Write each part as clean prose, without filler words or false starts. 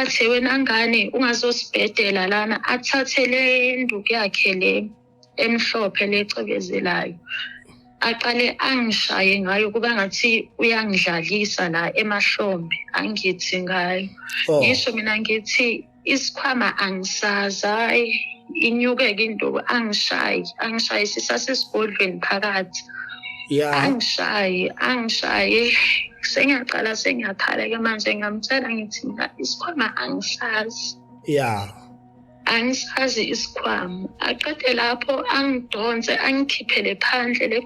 athi wena ngane ungazosibhedela lana, athathe le nduku yakhe le emhlophe lecebezelayo aqale angishaye ngayo kuba ngathi uyangidlalisa la emahlombe, angithi ngayo. Ngisho mina ngithi isikhwama angisazi, hayi inyuke-ke induku, angishaye sisasesigodlweni phakathi. Angishaye sengiyaqala sengiyakhala-ke manje, ngamtshela ngithi mina isikhwama angisazi. Angisazi isikhwama. Aqede lapho angidonse, angikhiphele phandle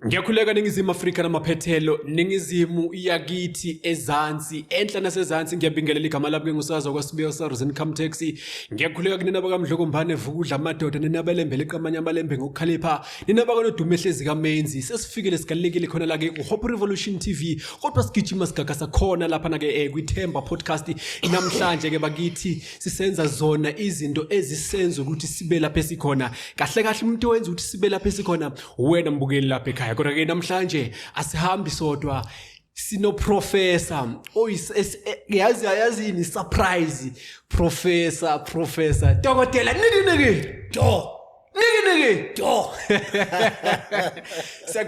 Ngiyakhuleka Ningizimu Afrika namaphethelo, Ningizimu yakithi ezansi, enhla nasezansi. Ngiyabingelela igama lami ngusazo kwaSibiya Saros Income Tax. Ngiyakhuleka kunina bakaMdlokombane Vukudla amadoda, nina balembele qamanya amalembe ngokukhalipha, nina bakaNodume Hlezi kaMenzi. Sesifikile sigalekile khona la ke Hope Revolution TV. Kodwa sigijima sigagasa khona lapha na ke kwiThemba podcast. Namhlanje ke bakithi sisenza zona izinto ezisenza ukuthi sibe lapha esikhona. Kahle kahle umuntu owenza ukuthi sibe lapha esikhona wena mbukeli lapha ekhaya. Kodwa ke namhlanje asihambi sodwa, sino professor yazi ni surprise professor dokotela niki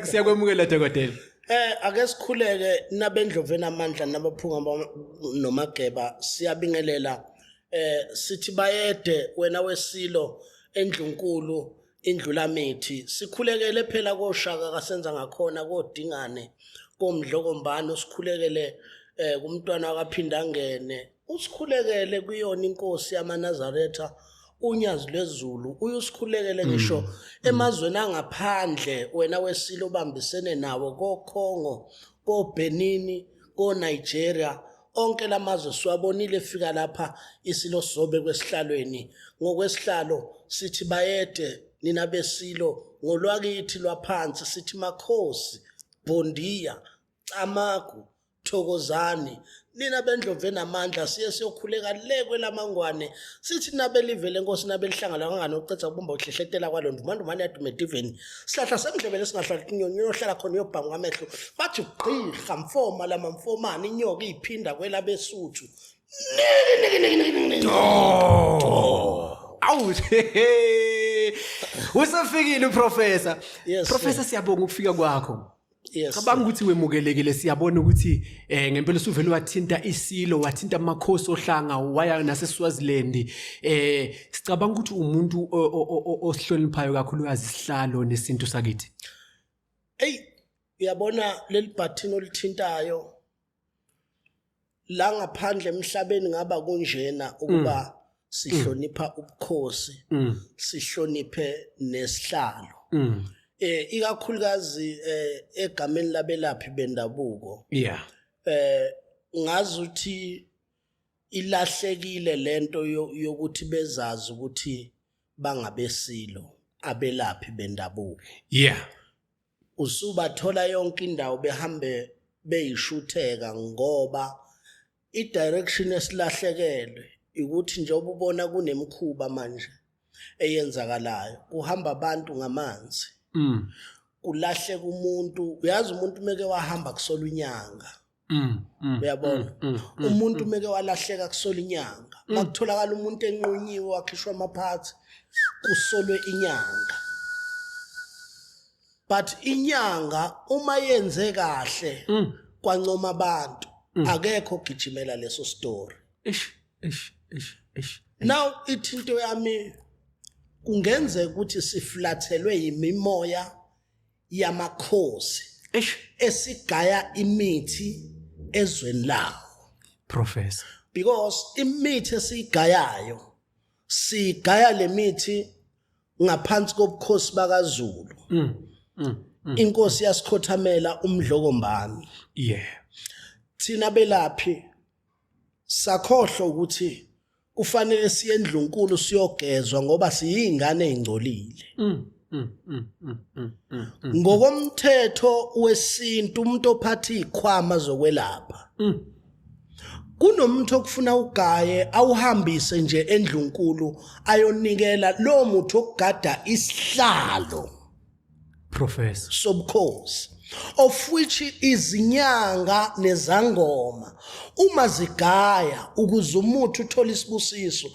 siyakwemukela dokotela. Ake sikhuleke nabendloveni amandla nabaphunga nomageba, siyabingelela. Sithi bayede wena wesilo endlunkulu indlula mithi, sikhulekele phela koShaka kasenza ngakhona kodingane koMdlokombane, usikhulekele kumntwana wakaphinda ngene, usikhulekele kuyona inkosi yamaNazaretha unyazi lwezulu, uyusikhulekele ngisho emazweni angaphandle wena wesilo bambisene nawo koKongo, koBenin, koNigeria, onke lamazwe siwabonile fika lapha isilo sobe kwesihlalweni. Ngokwesihlalo sithi bayede nina besilo, ngolwakithi lwaphansi sithi makhosi, bondiya, camagu, thokozani, nina bendloveni amandla. Siyokhuleka le kwelamangwane, sithi nabelive lenkosi nabelihlangana kangani ocetha kubumba uhlehletela kwalondo mandumane yadumetiveni, sihlahla semdlebele singahlala inyoni yohlala khona yobhanga amehlo, bathi gqirha mfoma lama mfomana, inyoka iphinda kwela besuthu. Usafikile uprofessor. Professor, siyabonga ukufika kwakho. Cabanga ukuthi wemukelekile, siyabona ukuthi ngempela usuvele wathinta isilo, wathinta amakhosi ohlanga, waya naseSwaziland. Sicabanga ukuthi umuntu osihloniphayo kakhulukazi isihlalo nesintu sakithi. Uyabona leli bhathini olithintayo la ngaphandle emhlabeni ngaba kunjena ukuba sihlonipha ubukhosi, sihloniphe nesihlalo. Ikakhulukazi egameni labelaphi bendabuko. Ngazi ukuthi ilahlekile lento yokuthi bezazi ukuthi bangabesilo abelaphi bendabuko. Usubathola yonke indawo behambe beyishutheka ngoba i-direction esilahlekele ukuthi njengoba ubona kunemkhuba manje eyenzakalayo, kuhamba abantu ngamanzi, kulahleka umuntu. Uyazi umuntu meke wahamba kusola inyanga, uyabona, umuntu meke walahleka kusola inyanga, makutholakala umuntu enqunyiwe wakhishwa amaphathi kusolwe inyanga. But inyanga uma yenze kahle kwancoma abantu, akekho gijimela leso story. Now ithinto yami kungenze ukuthi siflathelwe yimimoya yamakhosi esigaya imithi ezweni lawo, professor, because imithi esigayayo sigaya le mithi ngaphansi kobukhosi bakaZulu. Inkosi yasikhothamela uMdlokombane. Thina belaphi sakhohlwa ukuthi kufanele siye endlunkulu siyogezwa ngoba siyingane ezingcolile. Ngokomthetho wesintu umuntu ophatha izikhwama zokwelapha kunomuntu okufuna ugaye awuhambise nje endlunkulu ayonikela lo muntu okugada isihlalo Professor. sobukhosi, of which izinyanga nezangoma uma zigaya ukuze umuntu uthola isibusiso,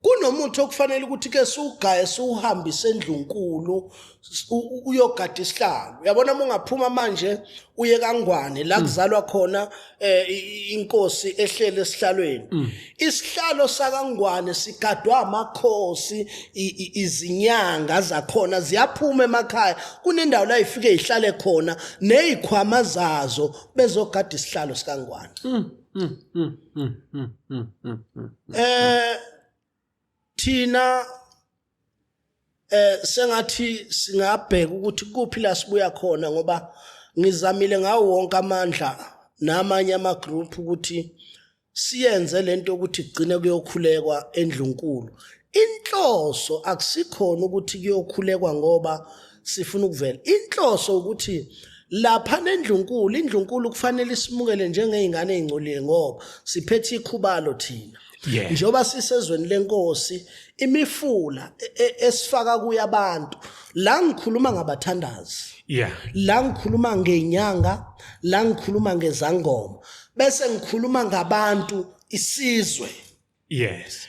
kunomuntu okufanele ukuthi ke sugaye suhambise endlunkulu uyogada isihlalo. Uyabona uma ungaphuma manje uye kaNgwane la kuzalwa khona inkosi ehlele esihlalweni, isihlalo sakaNgwane sigadwa amakhosi, izinyanga zakhona ziyaphuma emakhaya, kunendawo la ifike ihlale khona nezikhwama zazo bezogada isihlalo sikaNgwane. Thina sengathi singabheka ukuthi kuphi la sibuya khona, ngoba ngizamile ngawo wonke amandla namanye ama group ukuthi siyenze lento ukuthi igcine kuyokhulekwa endlunkulu. Inhloso akusikhona ukuthi kuyokhulekwa ngoba sifuna ukuvela, inhloso ukuthi lapha nendlunkulu, indlunkulu kufanele isimukele njengezingane ezingcolile ngoba siphethe ikhubalo thina. Yeah. Njoba sisezweni lenkosi, imifula esifaka kuya abantu, la ngikhuluma ngabathandazi, Yeah. la ngikhuluma ngenyanga, la ngikhuluma ngezangoma, bese ngikhuluma ngabantu isizwe. Yes.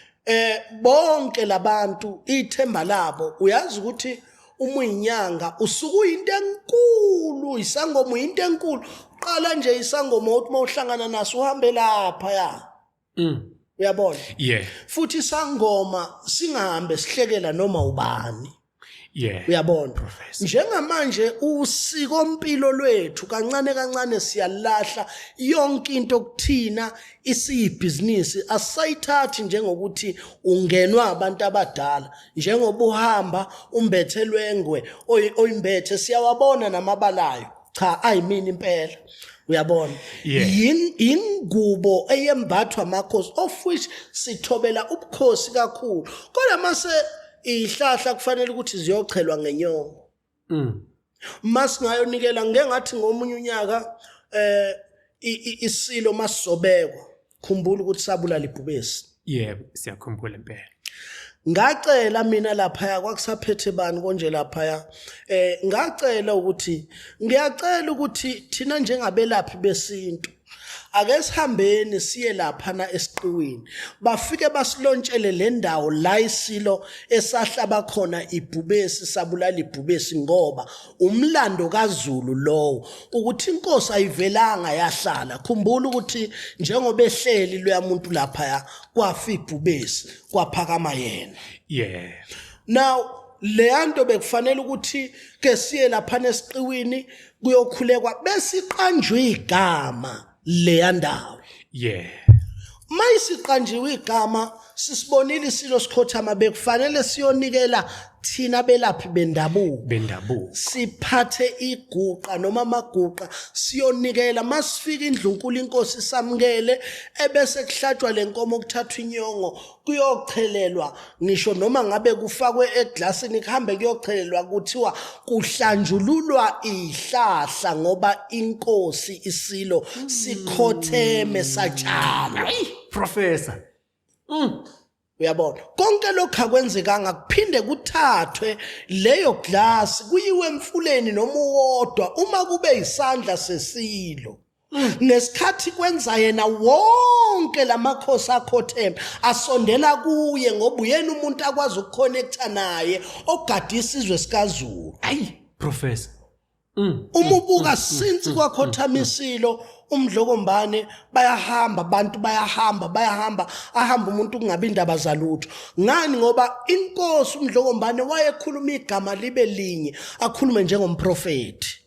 Bonke labantu ithemba labo, uyazi ukuthi uma uyinyanga usuku into enkulu, isangoma into enkulu, qala nje isangoma uthi mawuhlangana naso uhambe lapha ya. Uyabona? Yeah. Futhi isangoma singahambe sihlekela noma ubani. Yeah. Uyabona? Professor. Njengamanje usiko impilo lwethu kancane kancane siyalahla yonke into okuthina isiyibhizinisi, asayithathi njengokuthi ungenwa abantu abadala, njengoba uhamba umbethelwengwe oyimbethe siyawabona namabalayo, cha ayimini impela. Uyabona? Yeah. Ingubo eyembathwa amakhosi, of which sithobela ubukhosi kakhulu, kodwa mase ihlahla kufanele ukuthi ziyochelwa ngenyongo. Masingayonikela ngengathi ngomunye unyaka isilo masizobekwa, khumbula ukuthi sabulala ibhubesi. Yeah, siyakhumbula impela. Ngacela mina lapha kwakusaphethe bani konje lapha ngacela ukuthi ngiyacela ukuthi thina njengabelaphi besintu ake sihambeni siye lapha na esiqiwini, bafike basilontshele le ndawo la isilo esahlaba khona ibhubesi, sabulala ibhubesi, ngoba umlando kaZulu lowo ukuthi inkosi ayivelanga yahlala. Khumbula ukuthi njengoba ehleli loya muntu lapha kwafa ibhubesi kwaphakama yena. Yeah. Now leyanto bekufanele ukuthi ke siye lapha nesiqiwini kuyokhulekwa besiqanjwe igama leya ndawo. Yeah. Mayisiqanjiwe igama sisibonile isilo sikhothama, bekufanele siyonikela thina belaphi bendabuko siphathe iguqa noma amaguqa siyonikela. Masifika indlunkulu inkosi samukele, ebese kuhlatshwa lenkomo okuthathwa inyongo kuyochelelwa, ngisho noma ngabe kufakwe eglasini kuhambe kuyochelelwa, kuthiwa kuhlanjululwa ihlahla ngoba inkosi isilo sikhotheme satshala. Hayi, Professor. Uyabona, konke lokho akwenzekanga kuphinde kuthathwe leyo glass kuyiwe emfuleni noma uwodwa uma kube isandla sesilo. Nesikhathi kwenza yena wonke lamakhosi akhotheme asondela kuye ngoba uyena umuntu akwazi ukuconnecta naye ogada isizwe sikaZulu. Hayi, Professor. Umubuka since kwakhothama isilo umdlokombane bayahamba abantu bayahamba ahamba umuntu kungabe indaba zalutho. Ngani? Ngoba inkosi umdlokombane wayekhuluma igama libe linye, akhulume njengomprofeti.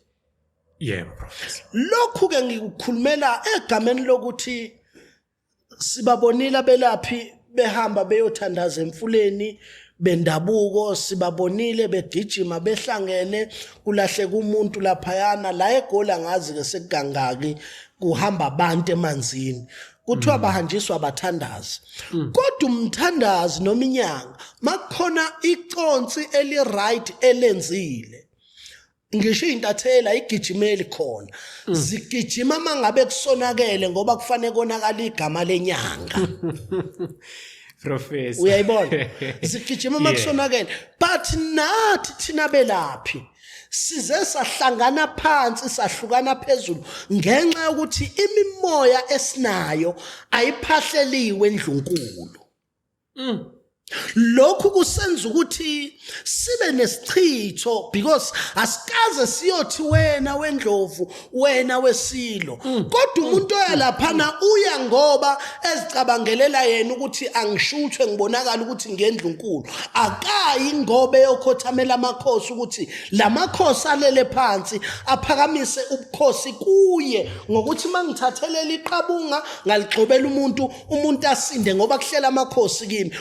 Yeah, Professor. Lokhu ke ngikukhulumela egameni lokuthi sibabonile abelaphi behamba beyothandaza emfuleni bendabuko, sibabonile begijima behlangene kulahleka umuntu laphayana la eGola, ngazi ke sekugangaki kuhamba abantu emanzini kuthiwa bahanjiswa abathandazi. Kodwa umthandazi noma inyanga makukhona iconsi eli right elenzile, ngisho intathela igijimeli khona zigijima mangabe kusonakele ngoba kufanele konakala igama lenyanga Professor uyayibona zigijima makusonakele but nathi thina belaphi size sahlangana phansi sahlukana phezulu ngenxa yokuthi imimoya esinayo ayiphahleliwe endlunkulu lokhu kusenza ukuthi sibe nesichitho because asikaze siyothi wena wendlovu wena wesilo kodwa umuntu oyalaphana uya ngoba ezicabangelela yena ukuthi angishuthwe ngibonakala ukuthi ngendlunkulu akayi ngobe yokhothamela amakhosi ukuthi lamakhosi alele phansi aphakamise ubukhosi kuye ngokuthi mangithathelela iqabunga ngaligxobela umuntu asinde ngoba kuhlela amakhosi kimi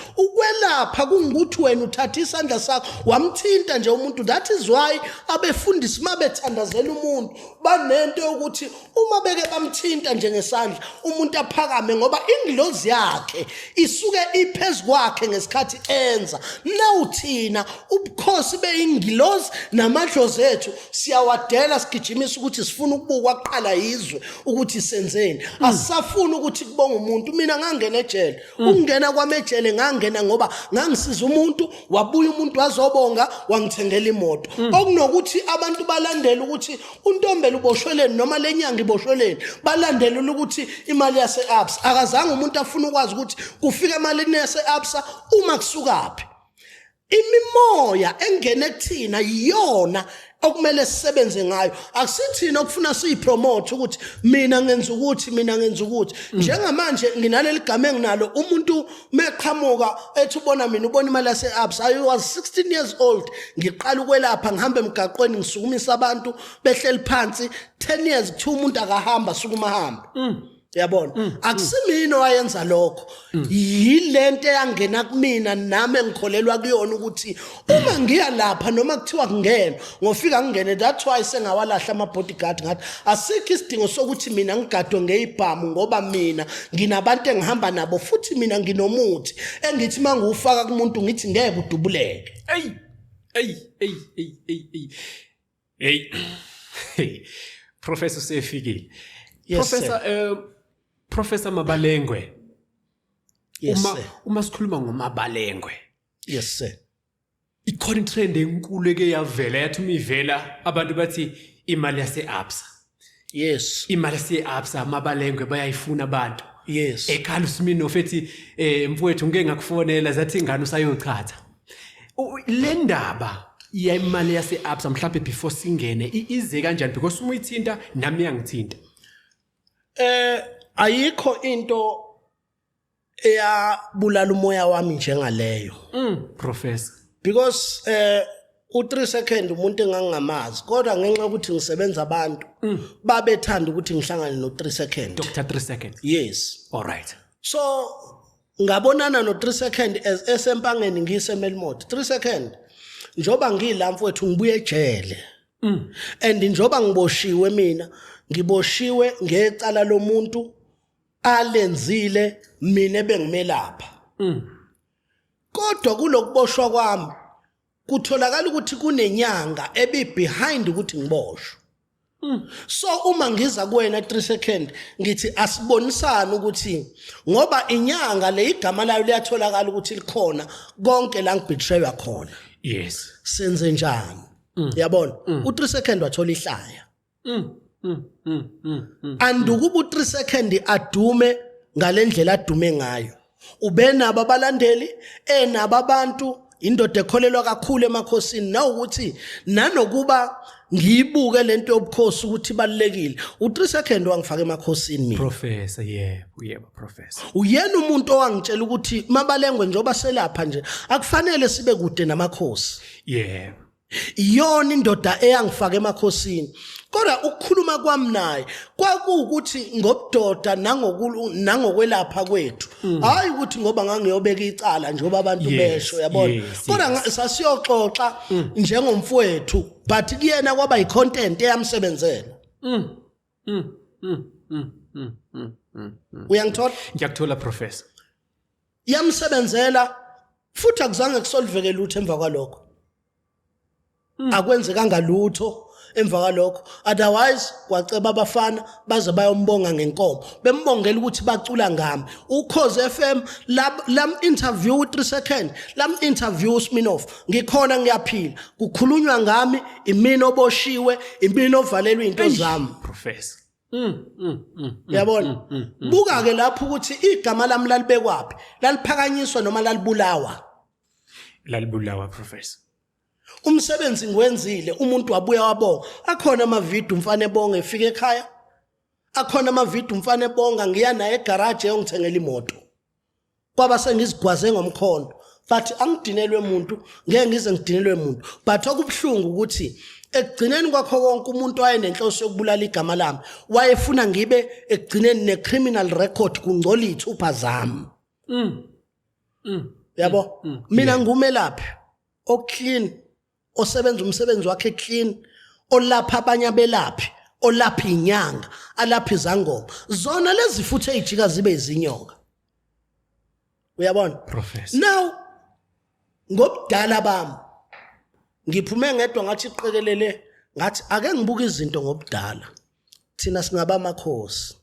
lapha kungukuthi wena uthatha isandla sakho wamthinta nje umuntu that is why abefundisi mabethandazela umuntu banento ukuthi uma beke bamthinta nje ngesandla umuntu aphakame ngoba ingilozi yakhe isuke iphezulu kwakhe ngesikhathi enza nawuthina ubukhosi beingilozi namadlozi ethu siyawadela sigijimisa ukuthi sifuna ukubukwa qala izwe ukuthi senzeni asisafuna ukuthi kubonga umuntu mina ngangena ejele ukungena kwami ejele ngangena ngoba ngangisiza umuntu wabuya umuntu wazobonga wangithengela imoto okunokuthi abantu balandela ukuthi untombela uboshweleni noma lenyanga iboshweleni balandela ukuthi imali yase-absa akazange umuntu afuna ukwazi ukuthi kufika emalini yase-absa uma kusukaphi imimoya engene kuthina yiyona okumele sisebenze ngayo akusithina okufuna siyipromote ukuthi mina ngenza ukuthi njengamanje nginaleli gama enginalo umuntu meqhamuka ethi ubona mina ubona imali yase-absa I was 16 years old ngiqala ukwelapha ngihambe emgaqweni ngisukumisa abantu behleli phansi 10 years kuthiwa umuntu akahamba sukuma hamba yabona akusimina wayenza lokho yilento eyangena kumina nami engikholelwa kuyona ukuthi uma ngiya lapha noma kuthiwa kungena ngofika ngingene that's why sengawalahla ama-bodyguard ngathi asikho isidingo sokuthi mina ngigadwe ngeyibhamu ngoba mina nginabantu engihamba nabo futhi mina nginomuthi engithi mangiwufaka kumuntu ngithi ngeke udubuleke hey Professor sefikile Yes, Professor Mabalengwe Yes, sir. uma sikhuluma ngoMabalengwe Yes sir. ikhona trend enkulu eke yavela yathi umivela abantu bathi imali yase-absa Yes. imali yase-absa Mabalengwe bayayifuna abantu Yes. ekhala uSminoff ethi mfowethu ngeke ngakufonela zathi ingane usayochatha le ndaba imali yase-absa mhlawumbe before singene ize kanjani because uma uyithinta nami yangithinta Ayikho into eyabulala umoya wami njengaleyo Professor because u3 second umuntu engangamazi kodwa ngenxa ukuthi ngisebenza abantu babethanda ukuthi ngihlangane no3 second Dr 3 second yes all right so ngabonana no3 second esempangeni ngisemelmoto 3 second njoba ngila mfowethu ngibuye ejele and njoba ngiboshiwe mina ngiboshiwe ngecala lomuntu alenzile mina bengimelapha kodwa kulokuboshwa kwami kutholakala ukuthi kunenyanga behind ukuthi ngiboshwe so uma ngiza kuwena 3 second ngithi asibonisana ukuthi ngoba inyanga le igama layo liyatholakala ukuthi likhona konke la ngibethraywa khona yes senze njani yabona u3 second wathola ihlaya andukuba u3 second adume ngalendlela adume ngayo ubenabo abalandeli enabo abantu indoda ekholelwa kakhulu emakhosini na ukuthi nanokuba ngiyibuke lento yobukhosi ukuthi balekile u3 second wangifaka emakhosini mina Professor yebo Professor uyena umuntu owangitshela ukuthi Mabalengwe njoba selapha nje akufanele sibe kude namakhosi yebo iyona indoda eyangifaka emakhosini kodwa ukukhuluma kwami naye kwakuukuthi ngobudoda nangokwelapha kwethu hayi ukuthi ngoba ngangiyobeka icala njengoba abantu besho yabona kodwa sasiyoxoxa njengomfowethu but kuyena kwaba yicontent eyamsebenzela uyangithola ngiyakuthola Professor yamsebenzela futhi akuzange kusolveke lutho emva kwalokho akwenzekanga lutho emva kwalokho, otherwise kwaceba abafana baze bayombonga ngenkomo bembongela ukuthi bacula ngami Ukhozi FM lam interview 3 seconds lam interview uSminoff ngikhona ngiyaphila kukhulunywa ngami imina oboshiwe imina ovalelwe into zami Professor. yabona buka ke lapho ukuthi igama lami lalibekwapi laliphakanyiswa noma lalibulawa Lalibulawa Professor. umsebenzi ngiwenzile umuntu wabuya wabonga akhona amavidiyo mfana ebonga efika ekhaya akhona amavidiyo mfana ebonga ngiya naye egarage eyongithengela imoto kwaba sengizigwaze ngomkhondo but angidinelwe umuntu ngeke ngize ngidinelwe umuntu but okubhlungu ukuthi ekugcineni kwakho konke umuntu wayenenhloso yokubulala igama lami wayefuna ngibe ekugcineni necriminal record kungcola ithupha zami yabo mina ngumelaphi oclean osebenza umsebenzi wakhe clean olapha abanye abelaphi olapha inyanga alapha izangoma zona lezi futhi ejika zibe izinyonga uyabona Professor. now ngobudala bami ngiphume ngedwa ngathi iqekelele ngathi ake ngibuke izinto ngobudala thina singaba amakhosi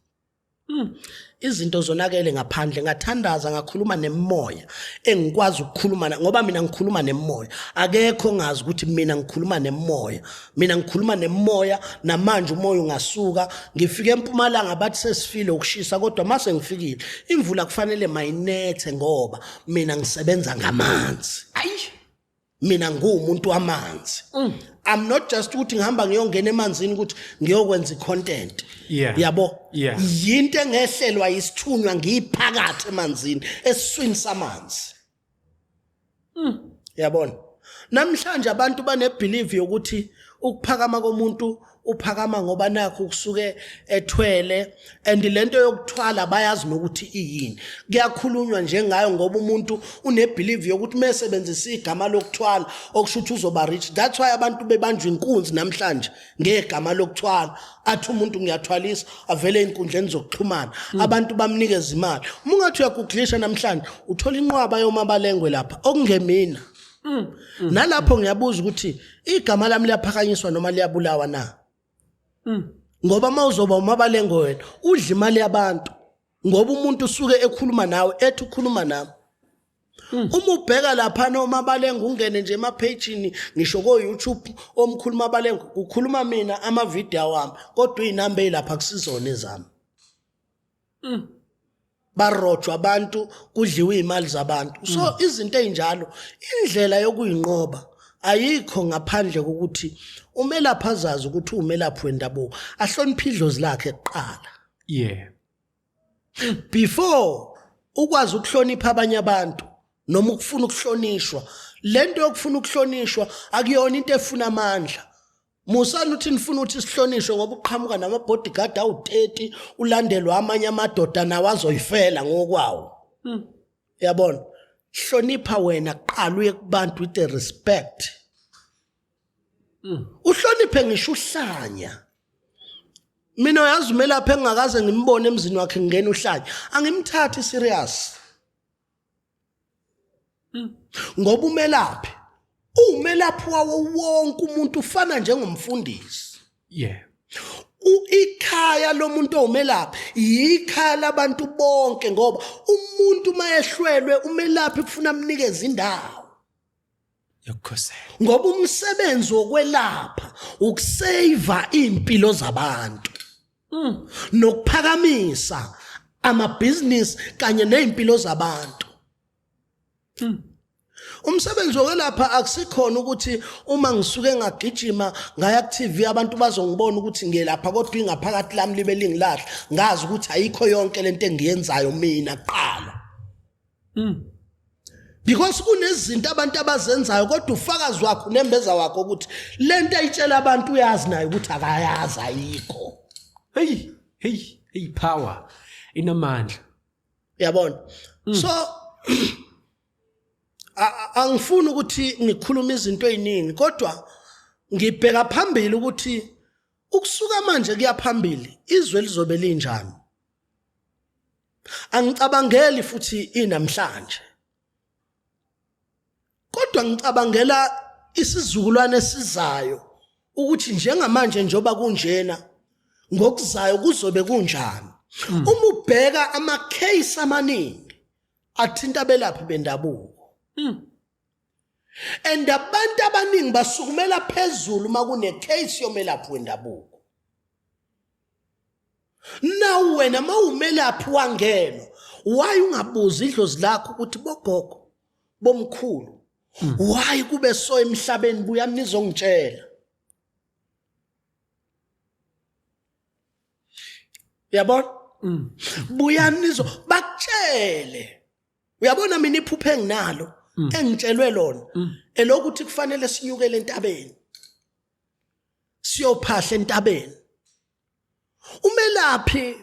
izinto zonakele ngaphandle ngathandaza ngakhuluma nemoya engikwazi ukukhuluma ngoba mina ngikhuluma nemoya akekho ngazi ukuthi mina ngikhuluma nemoya mina ngikhuluma nemoya namanje umoya ungasuka ngifike eMpumalanga bathi sesifile ukushisa kodwa mase ngifikile imvula kufanele mayinethe ngoba mina ngisebenza ngamanzi mina ngumuntu wamanzi I'm not just ukuthi ngihamba ngiyongena emanzini ukuthi ngiyokwenza icontent yabo yinto engehlelwa isithunywa ngiyiphakathi emanzini esiswini samanzi yabona namhlanje abantu banebelief yokuthi ukuphakama komuntu uphakama ngoba nakho kusuke ethwele and lento yokuthwala bayazi nokuthi iyini kuyakhulunywa njengayo ngoba umuntu unebelief yokuthi mesebenzisa igama lokuthwala okusho ukuthi uzoba rich that's why abantu bebanjwa inkunzi namhlanje ngegama lokuthwala athi umuntu ngiyathwalisa avele inkundleni zokuxhumana abantu bamnikeza imali ungathi uyagooglisha namhlanje uthola inqwaba yomabalengwe lapha okungemina nalapho ngiyabuza ukuthi igama lami liyaphakanyiswa noma liyabulawa na ngoba mawuzoba umabalengo wena udla imali yabantu ngoba umuntu usuke ekhuluma nawe ethi ukhuluma nami uma ubheka lapha nomabalengo ungene nje emapageini ngisho ko YouTube omkhuluma abalengo ukhuluma mina amavideo wami kodwa inamba elapha kusizona ezami barojwa abantu kudliwe imali zabantu so izinto ezinjalo indlela yokuyinqoba ayikho ngaphandle kokuthi umelaphi azazi ukuthi umelaphi wendabuko ahloniphe idlozi lakhe kuqala before ukwazi ukuhlonipha abanye abantu noma ukufuna ukuhlonishwa lento yokufuna ukuhlonishwa akuyona into efuna amandla musana uthi nifuna ukuthi sihlonishwe ngoba uqhamuka nama bodyguard awu30 ulandelwa amanye amadoda nawo azoyifela ngokwawo yabona hlonipha wena qala uye kubantu with respect uhloniphe ngisho uhlanya mina uyazi umelaphi engakaze ngimbone emzini wakhe ngene uhlanya angimthathi serious ngoba umelaphi umelaphi wawo wonke umuntu ufana njengomfundisi ikhaya lomuntu omelaphi ikhaya labantu bonke ngoba umuntu mayehlwelwe umelaphi kufuna amnikeze indawo yokukhosela ngoba umsebenzi wokwelapha ukusave impilo zabantu nokuphakamisa amabhizinisi kanye nezimpilo zabantu umsebenzi wokwelapha akusikhona ukuthi uma ngisuke ngagijima ngaya ku TV abantu bazongibona ukuthi ngiyelapha kodwa ingaphakathi lami libe lingilahla ngazi ukuthi ayikho yonke lento engiyenzayo mina qala because kunezinto abantu abazenzayo kodwa ufakazi wakho nembeza wakho ukuthi lento ayitshela abantu uyazi nayo ukuthi akayazi ayikho hey power inamandla yabona so angifuni ukuthi ngikhuluma izinto eziningi kodwa ngibheka phambili ukuthi ukusuka manje kuyaphambili izwe lizobe linjani angicabangeli futhi inamhlanje kodwa ngicabangela isizukulwane esizayo ukuthi njengamanje njoba kunjena ngokuzayo kuzobe kunjani. Uma ubheka ama case amaningi athinta abelaphi bendabuko. And abantu abaningi basukumela phezulu makune case yomelaphi wendabuko. Now wena mawumelaphi wangeno, why ungabuza idlozi lakho ukuthi bogogo bomkhulu why kube so emhlabeni buya nizongitshela? Yabona? Buya nizo bakutshele. Uyabona mina iphupho enginalo engitshelwe lona elokuthi kufanele sinyukele entabeni. Siyophahla entabeni. Umelaphi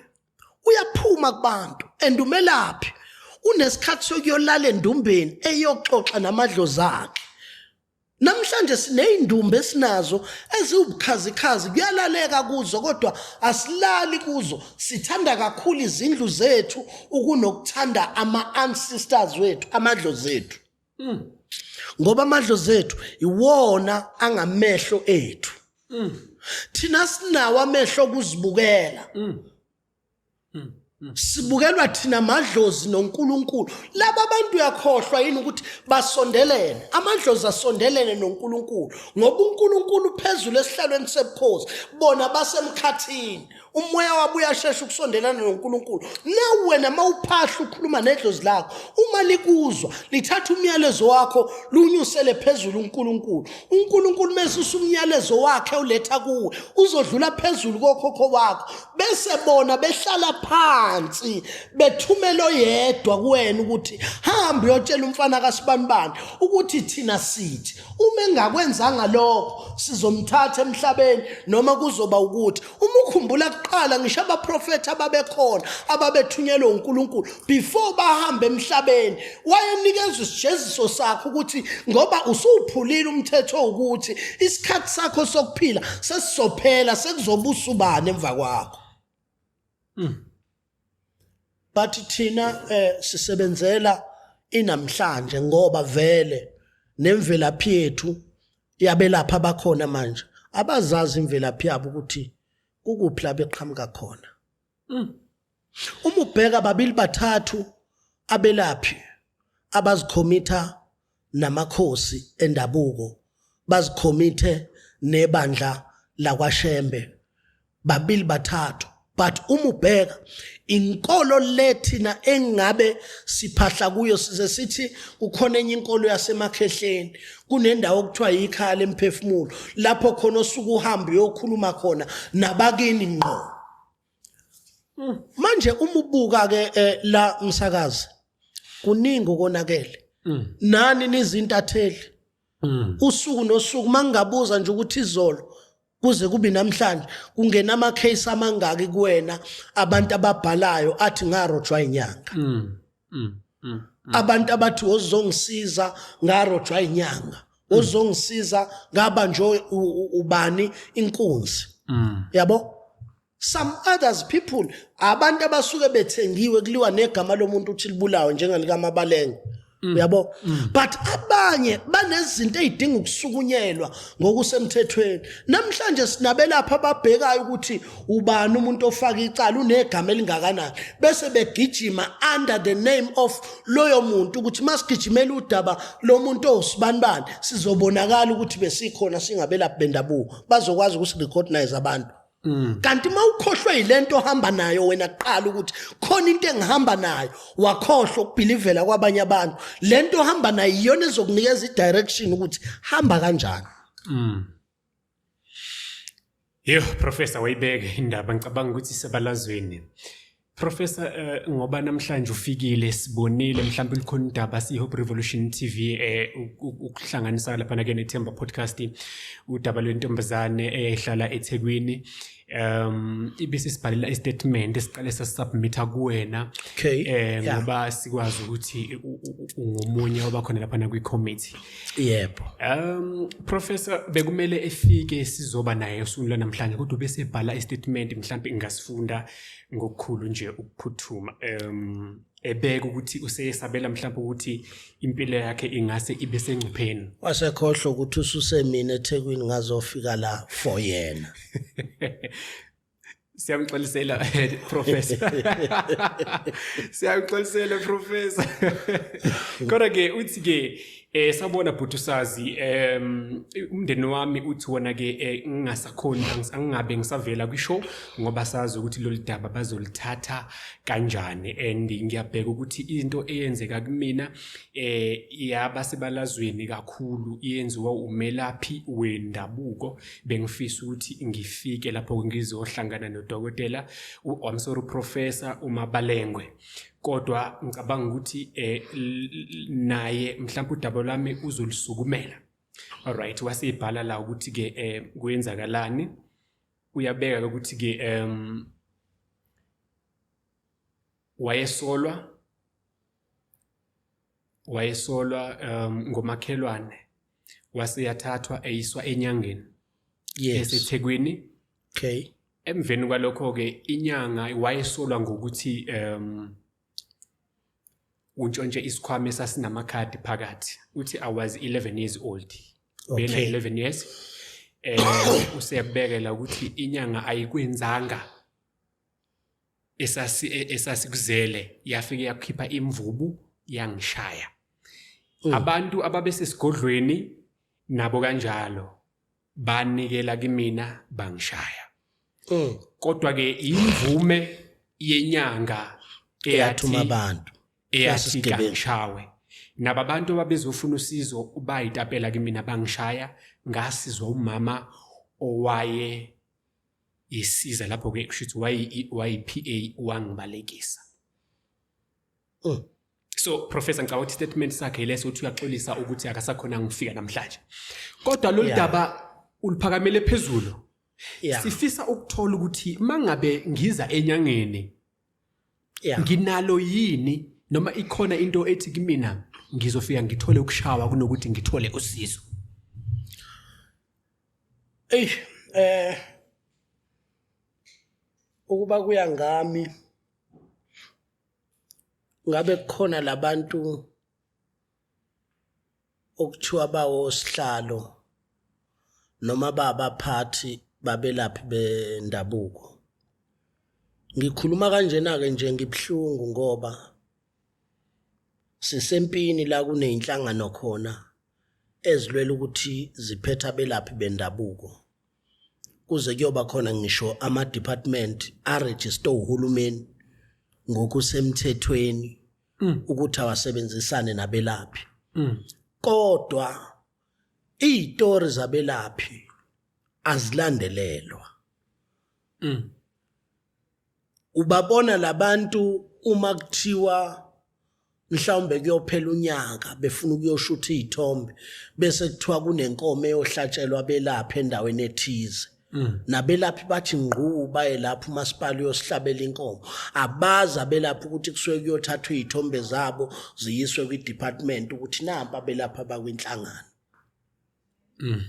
uyaphuma kubantu and umelaphi unesikhathi sokuyolala endumbeni eyoxoxa namadlozi akhe. Namhlanje sineyindumbe esinazo eziwubukhazikhazi kuyalaleka kuzo kodwa asilali kuzo. Sithanda kakhulu izindlu zethu ukunokuthanda ama-ancestors wethu, amadlozi ethu. Ngoba amadlozi ethu iwona angamehlo ethu. Thina sinawo amehlo okuzibukela. Sibukelwa thina amadlozi noNkulunkulu. Laba abantu uyakhohlwa yini ukuthi basondelene? Amadlozi asondelene noNkulunkulu ngoba uNkulunkulu phezulu esihlalweni sebukhosi, bona basemkhathini. Umoya wabo uyashesha ukusondelana noNkulunkulu. Na wena mawuphahla ukhuluma nedlozi lakho, uma likuzwa lithatha umyalezo wakho lunyusele phezulu uNkulunkulu. uNkulunkulu mase umyalezo wakhe uletha kuwe, uzodlula phezulu kokhokho wakho, bese bona behlala phansi bethumela oyedwa kuwena ukuthi hamba uyotshela umfana kaSibanibani ukuthi thina sithi uma engakwenzanga lokho sizomthatha emhlabeni noma kuzoba ukuthi. Uma ukhumbula kuqala ngisho abaprofeti ababekhona ababethunyelwe uNkulunkulu before bahambe emhlabeni, wayenikeza isijeziso sakhe ukuthi ngoba usuphulile umthetho ukuthi isikhathi sakho sokuphila sesizophela, sekuzobusa ubani emva kwakho. But thina sisebenzela inamhlanje ngoba vele nemvelaphi yethu yabelapha abakhona manje abazazi imvelaphi yabo ukuthi kukuphi la beqhamuka khona. Uma ubheka babili bathathu abelaphi abazikhomitha namakhosi endabuko, bazikhomithe nebandla lakwaShembe, babili bathathu. But uma ubheka inkolo lethina engabe siphahla kuyo size sithi kukhona enye inkolo yasemakhehleni, kunendawo okuthiwa yikhaya lemphefumulo lapho khona osuku uhamba uyokhuluma khona nabakini ngqo. Manje uma ubuka ke la msakazi kuningi ukonakele. Nani nizintatheli? Usuku nosuku mangabuza nje ukuthi izolo kuze kube namhlanje kungena ama case amangaki kuwena abantu ababhalayo athi ngarojwa inyanga. Abantu abathi ozongisiza ngarojwa inyanga, ozongisiza ngaba nje ubani inkunzi. Yabo? Some others people abantu abasuke bethengiwe kuliwa negama lomuntu uthi libulawe njengalika Mabalenge. Uyabo? But abanye banezinto ezidinga ukusukunyelwa ngokusemthethweni. Namhlanje sinabelapha ababhekayo ukuthi ubani umuntu ofaka icala unegama elingakanani bese begijima under the name of loyo muntu ukuthi masigijimela udaba lo muntu oSibanibani sizobonakala ukuthi besikhona singabelaphi bendabuko bazokwazi ukusirecognize abantu. Kanti mawukhohlwe ilento ohamba nayo wena qala ukuthi khona into engihamba nayo wakhohlwa ukubelivela kwabanye abantu, lento ohamba nayo iyona ezokunikeza idirection ukuthi hamba kanjani. Professor wayibeke indaba ngicabanga ukuthi sebalazweni. Professor ngoba namhlanje ufikile sibonile mhlawumbe likhona indaba siHope Revolution TV ukuhlanganisa lapha na ke neThemba podcast udaba lwentombazane ehlala eThekwini. Ibisi sibhalela istatement esiqale sasubmita kuwena ngoba sikwazi ukuthi ungomunye obakhona lapha na kwi-committee. Yebo. Professor bekumele efike sizoba naye usuku namhlanje kodwa bese bhala istatement mhlawumbe ingasifunda ngokukhulu nje ukuphuthuma. ebeka ukuthi useyesabela mhlawumbe ukuthi impilo yakhe ingase ibe sengcupheni. Wasekhohlwa ukuthi ususemini eThekwini ngazofika la for yena. Siyamxolisela professor. Siyamxolisela professor. Kodwa ke uthi ke sabona Bhutusazi umndeni wami uthi wona ke ngingasakhoni angabe ngisavela kwishow ngoba sazi ukuthi lo lidaba bazolithatha kanjani and ngiyabheka ukuthi into eyenzeka kumina yaba sebalazweni kakhulu iyenziwa umelaphi wendabuko bengifisa ukuthi ngifike lapho ngizohlangana nodokotela I'm sorry professor uMabalengwe. Kodwa ngicabanga ukuthi naye mhlawumbe udaba lami uzolisukumela. Alright, wasebhala la ukuthi ke kuyenzakalani. Uyabeka ukuthi ke wayesolwa ngomakhelwane waseyathathwa eyiswa enyangeni. Yes. EseThekwini. Okay. Emveni kwalokho ke inyanga wayesolwa ngokuthi untshontshe isikhwama esasinamakhadi phakathi uthi I was 11 years old. Okay. Bena 11 years useyabekela ukuthi inyanga ayikwenzanga esasikuzele yafike yakhipha imvubu yangishaya. Abantu ababesesigodlweni nabo kanjalo banikela kimina bangishaya. Kodwa ke imvume yenyanga eyathuma abantu eyathi ngishawe nababantu ababezofuna usizo ubayitapela kimina bangishaya ngasizwa umama owaye isiza lapho ke kushuthi wayi-PA wangibalekisa. So professor ngicabanga ukuthi statement sakhe leso uthi uyaxolisa ukuthi akasakhona ngifika namhlanje. Kodwa lo daba uliphakamele phezulu. Sifisa ukuthola ukuthi mangabe ngiza enyangeni nginalo yini noma ikhona into ethi kimina ngizofika ngithole ukushawa kunokuthi ngithole usizo. Ukuba kuya ngami ngabe kukhona labantu okuthiwa bawo sihlalo noma babaphathi babelaphi bendabuko. Ngikhuluma kanjena ke nje ngibhlungu ngoba sisempini la kuneyinhlangano khona ezilwela ukuthi ziphetha abelaphi bendabuko. Kuze kuyoba khona ngisho ama department aregister uhulumeni ngokusemthethweni ukuthi awasebenzisane nabelaphi. Kodwa izitori zabelaphi azilandelelwa. Ubabona labantu uma kuthiwa mhlawumbe kuyophela unyaka befuna ukuyoshutha izithombe bese kuthiwa kunenkomo eyohlatshelwa abelaphi endaweni ethize. Nabelaphi bathi ngqu baye lapho umasipala uyosihlabela inkomo. Abaza abelaphi ukuthi kusuke kuyothathwa izithombe zabo ziyiswe kwi-department ukuthi nampa abelaphi abakwinhlangano.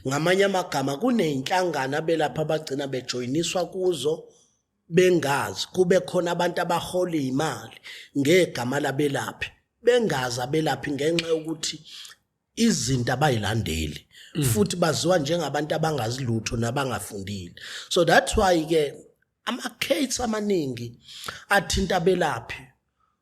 Ngamanye amagama kuneyinhlangano abelaphi abagcina bejoyiniswa kuzo bengazi kube khona abantu abahola imali ngegama labelaphi bengazi abelaphi ngenxa yokuthi izinto abayilandeli futhi baziwa njengabantu abangazilutho nabangafundile. So that's why ke ama case amaningi athinta abelaphi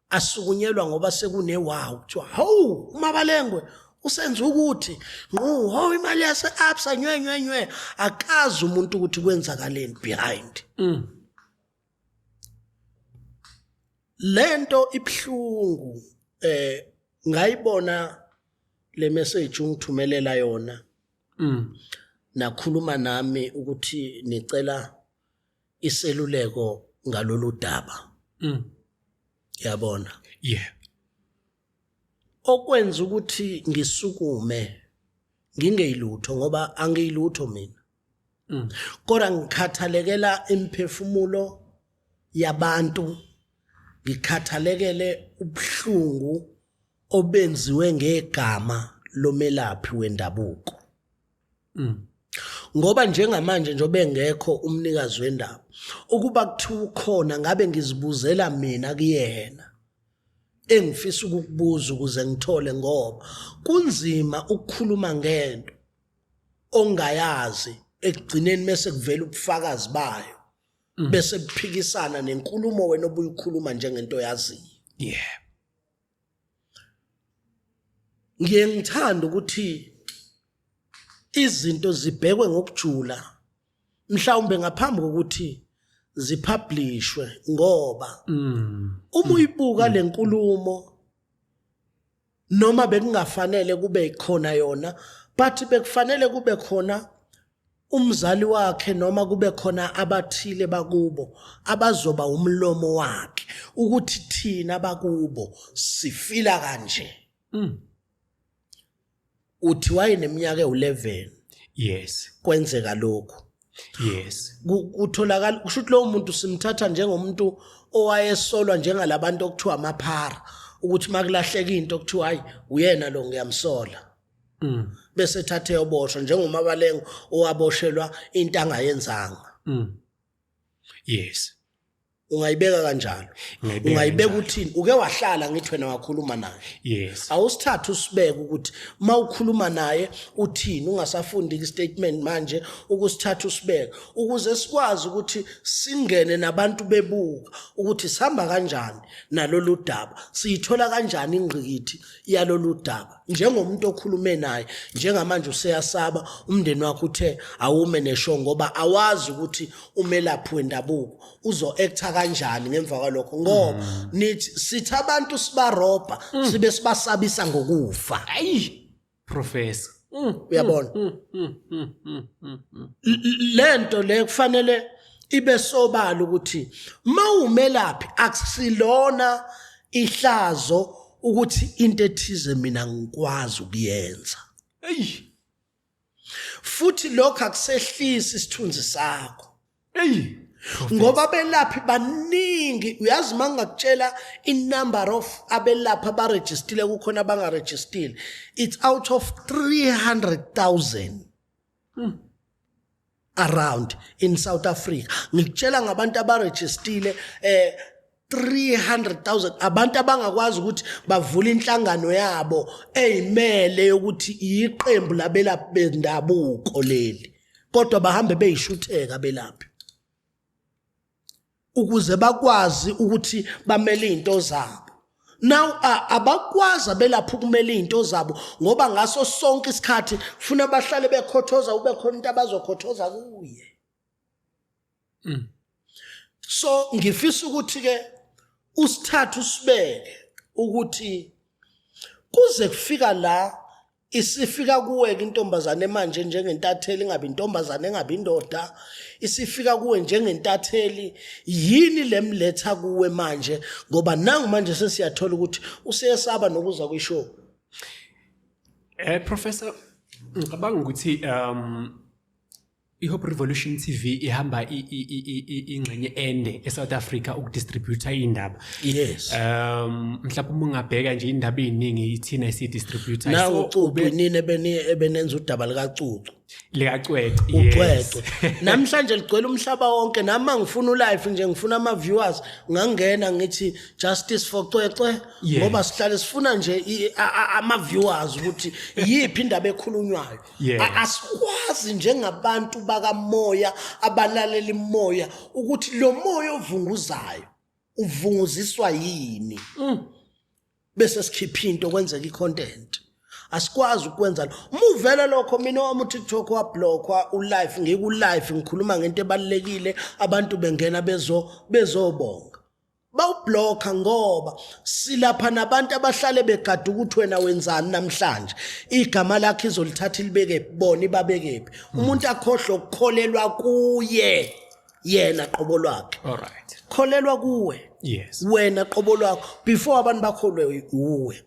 asukunyelwa ngoba sekune wow kuthiwa hawu uMabalengwe usenza ukuthi ngqo ho imali yase absa nywe akazi umuntu ukuthi kwenzakaleni behind. Lento ibhlungu ngayibona le message ungithumelela yona. Nakhuluma nami ukuthi nicela iseluleko ngalolu daba. Yabona? Yeah. Okwenza ukuthi ngisukume ngingeyilutho ngoba angiyilutho mina. Kodwa ngikhathalekela imphefumulo yabantu, ngikhathalekele ubhlungu obenziwe ngegama lomelaphi wendabuko. Ngoba njengamanje njobe ngekho umnikazi wendaba ukuba kuthiwa ukhona ngabe ngizibuzela mina kuyena engifisa ukukubuza ukuze ngithole ngoba kunzima ukukhuluma ngento ongayazi ekugcineni mase kuvela ubufakazi bayo bese kuphikisana nenkulumo wena obuyikhuluma njengento yaziyo. Yeah. Ngiyengithanda ukuthi izinto zibhekwe ngokujula mhlawumbe ngaphambi kokuthi zipublishwe ngoba uma uyibuka lenkulumo noma bekungafanele kube khona yona but bekufanele kube khona umzali wakhe noma kube khona abathile bakubo abazoba umlomo wakhe ukuthi thina bakubo sifila kanje. Uthi wayeneminyaka e11. Yes. Kwenzeka lokho. Yes. Kutholakala kushuthi lo muntu simthatha njengomuntu owayesolwa njengalabantu okuthiwa amaphara ukuthi makulahleka into okuthiwa hayi uyena lo ngiyamsola. Bese ethathe yoboshwa njengomabalengo owaboshelwa into angayenzanga. Yes. Ungayibeka kanjalo. Ungayibeka uthini? Uke wahlala ngithi wena wakhuluma naye. Yes. Awusithatha usibeke ukuthi mawukhuluma naye uthini ungasafundi istatement manje ukusithatha usibeke ukuze sikwazi ukuthi singene nabantu bebuka ukuthi sihamba kanjani nalolu daba siyithola kanjani ingqikithi yalolu daba njengomuntu okhulume naye njengamanje useyasaba umndeni wakhe uthe awume nesho ngoba awazi ukuthi umelaphi wendabuko uzo acta kanjani ngemva kwalokho ngoba nithi sithi abantu sibarobha sibe sibasabisa ngokufa. Ayi professor. Uyabona lento le kufanele ibe sobala ukuthi mawumelaphi akusilona ihlazo ukuthi into ethize mina ngikwazi ukuyenza. Ayi Futhi lokho akusehlisi isithunzi sakho. Ayi Ngoba belaphi baningi uyazi mangakutshela in-number of abelaphi abarejistile kukhona abangarejistile it's out of 300,000 around in South Africa. Ngikutshela ngabantu abarejistile 300,000 abantu abangakwazi ukuthi bavule inhlangano yabo eyimele ukuthi iqembu labelaphi bendabuko leli kodwa bahambe beyishutheka belaphi ukuze bakwazi ukuthi bamele into zabo. Now abakwazi abelaphi ukumela into zabo ngoba ngaso sonke isikhathi ufuna bahlale bekhothoza ube khona into abazokhothoza kuye. So ngifisa ukuthi ke usithathu usibeke ukuthi kuze kufika la isifika kuwe ke intombazane manje njengentatheli ingabe intombazane engabe indoda isifika kuwe njengentatheli yini lemletha kuwe manje ngoba nangu manje sesiyathola ukuthi useyesaba nokuza kwishow. Professor ngicabanga ukuthi iHope Revolution TV ihamba ingxenye ende eSouth Africa ukudistribute indaba. Yes. Mhlawumbe uma ungabheka nje indaba eziningi ithina isidistribute nawo ucucu nini ebenenza udaba likacucu likacwece. Ucwece namhlanje ligcwele umhlaba wonke nama ngifuna ulive nje ngifuna ama viewers ngangena ngithi justice for Cwece ngoba sihlale sifuna nje ama viewers ukuthi yipi indaba ekhulunywayo. Asikwazi njengabantu bakamoya abalalela imoya ukuthi lo moya ovunguzayo uvunguziswa yini bese sikhipha into kwenzeka icontent. Asikwazi ukwenza lo muvela lokho mina wami uTikTok wablockwa ulive ngiku live ngikhuluma ngento ebalekile abantu bengena bezobonga bawublocka ngoba silapha nabantu abahlale begada ukuthi wena wenzani namhlanje igama lakhe izolithatha libeke bona ibabekephi umuntu akhohlwa ukukholelwa kuye yena qobo lwakhe. All right. Kholelwa kuwe. Yes. Wena qobo lwakho before abantu bakholwe uwe.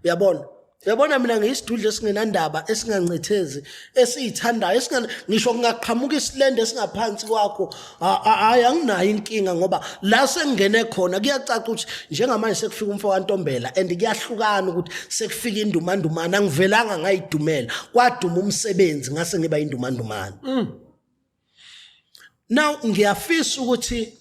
Uyabona? Uyabona mina ngiyisidudle esingenandaba esingancithezi esiyithandayo ngisho ngaqhamuka isilende esingaphansi kwakho hayi anginayo inkinga ngoba la sengene khona kuyacaca ukuthi njengamanje sekufika umfo kaNtombela and kuyahlukana ukuthi sekufika indumandumana angivelanga ngayidumela kwaduma umsebenzi ngase ngiba indumandumana. Now ngiyafisa ukuthi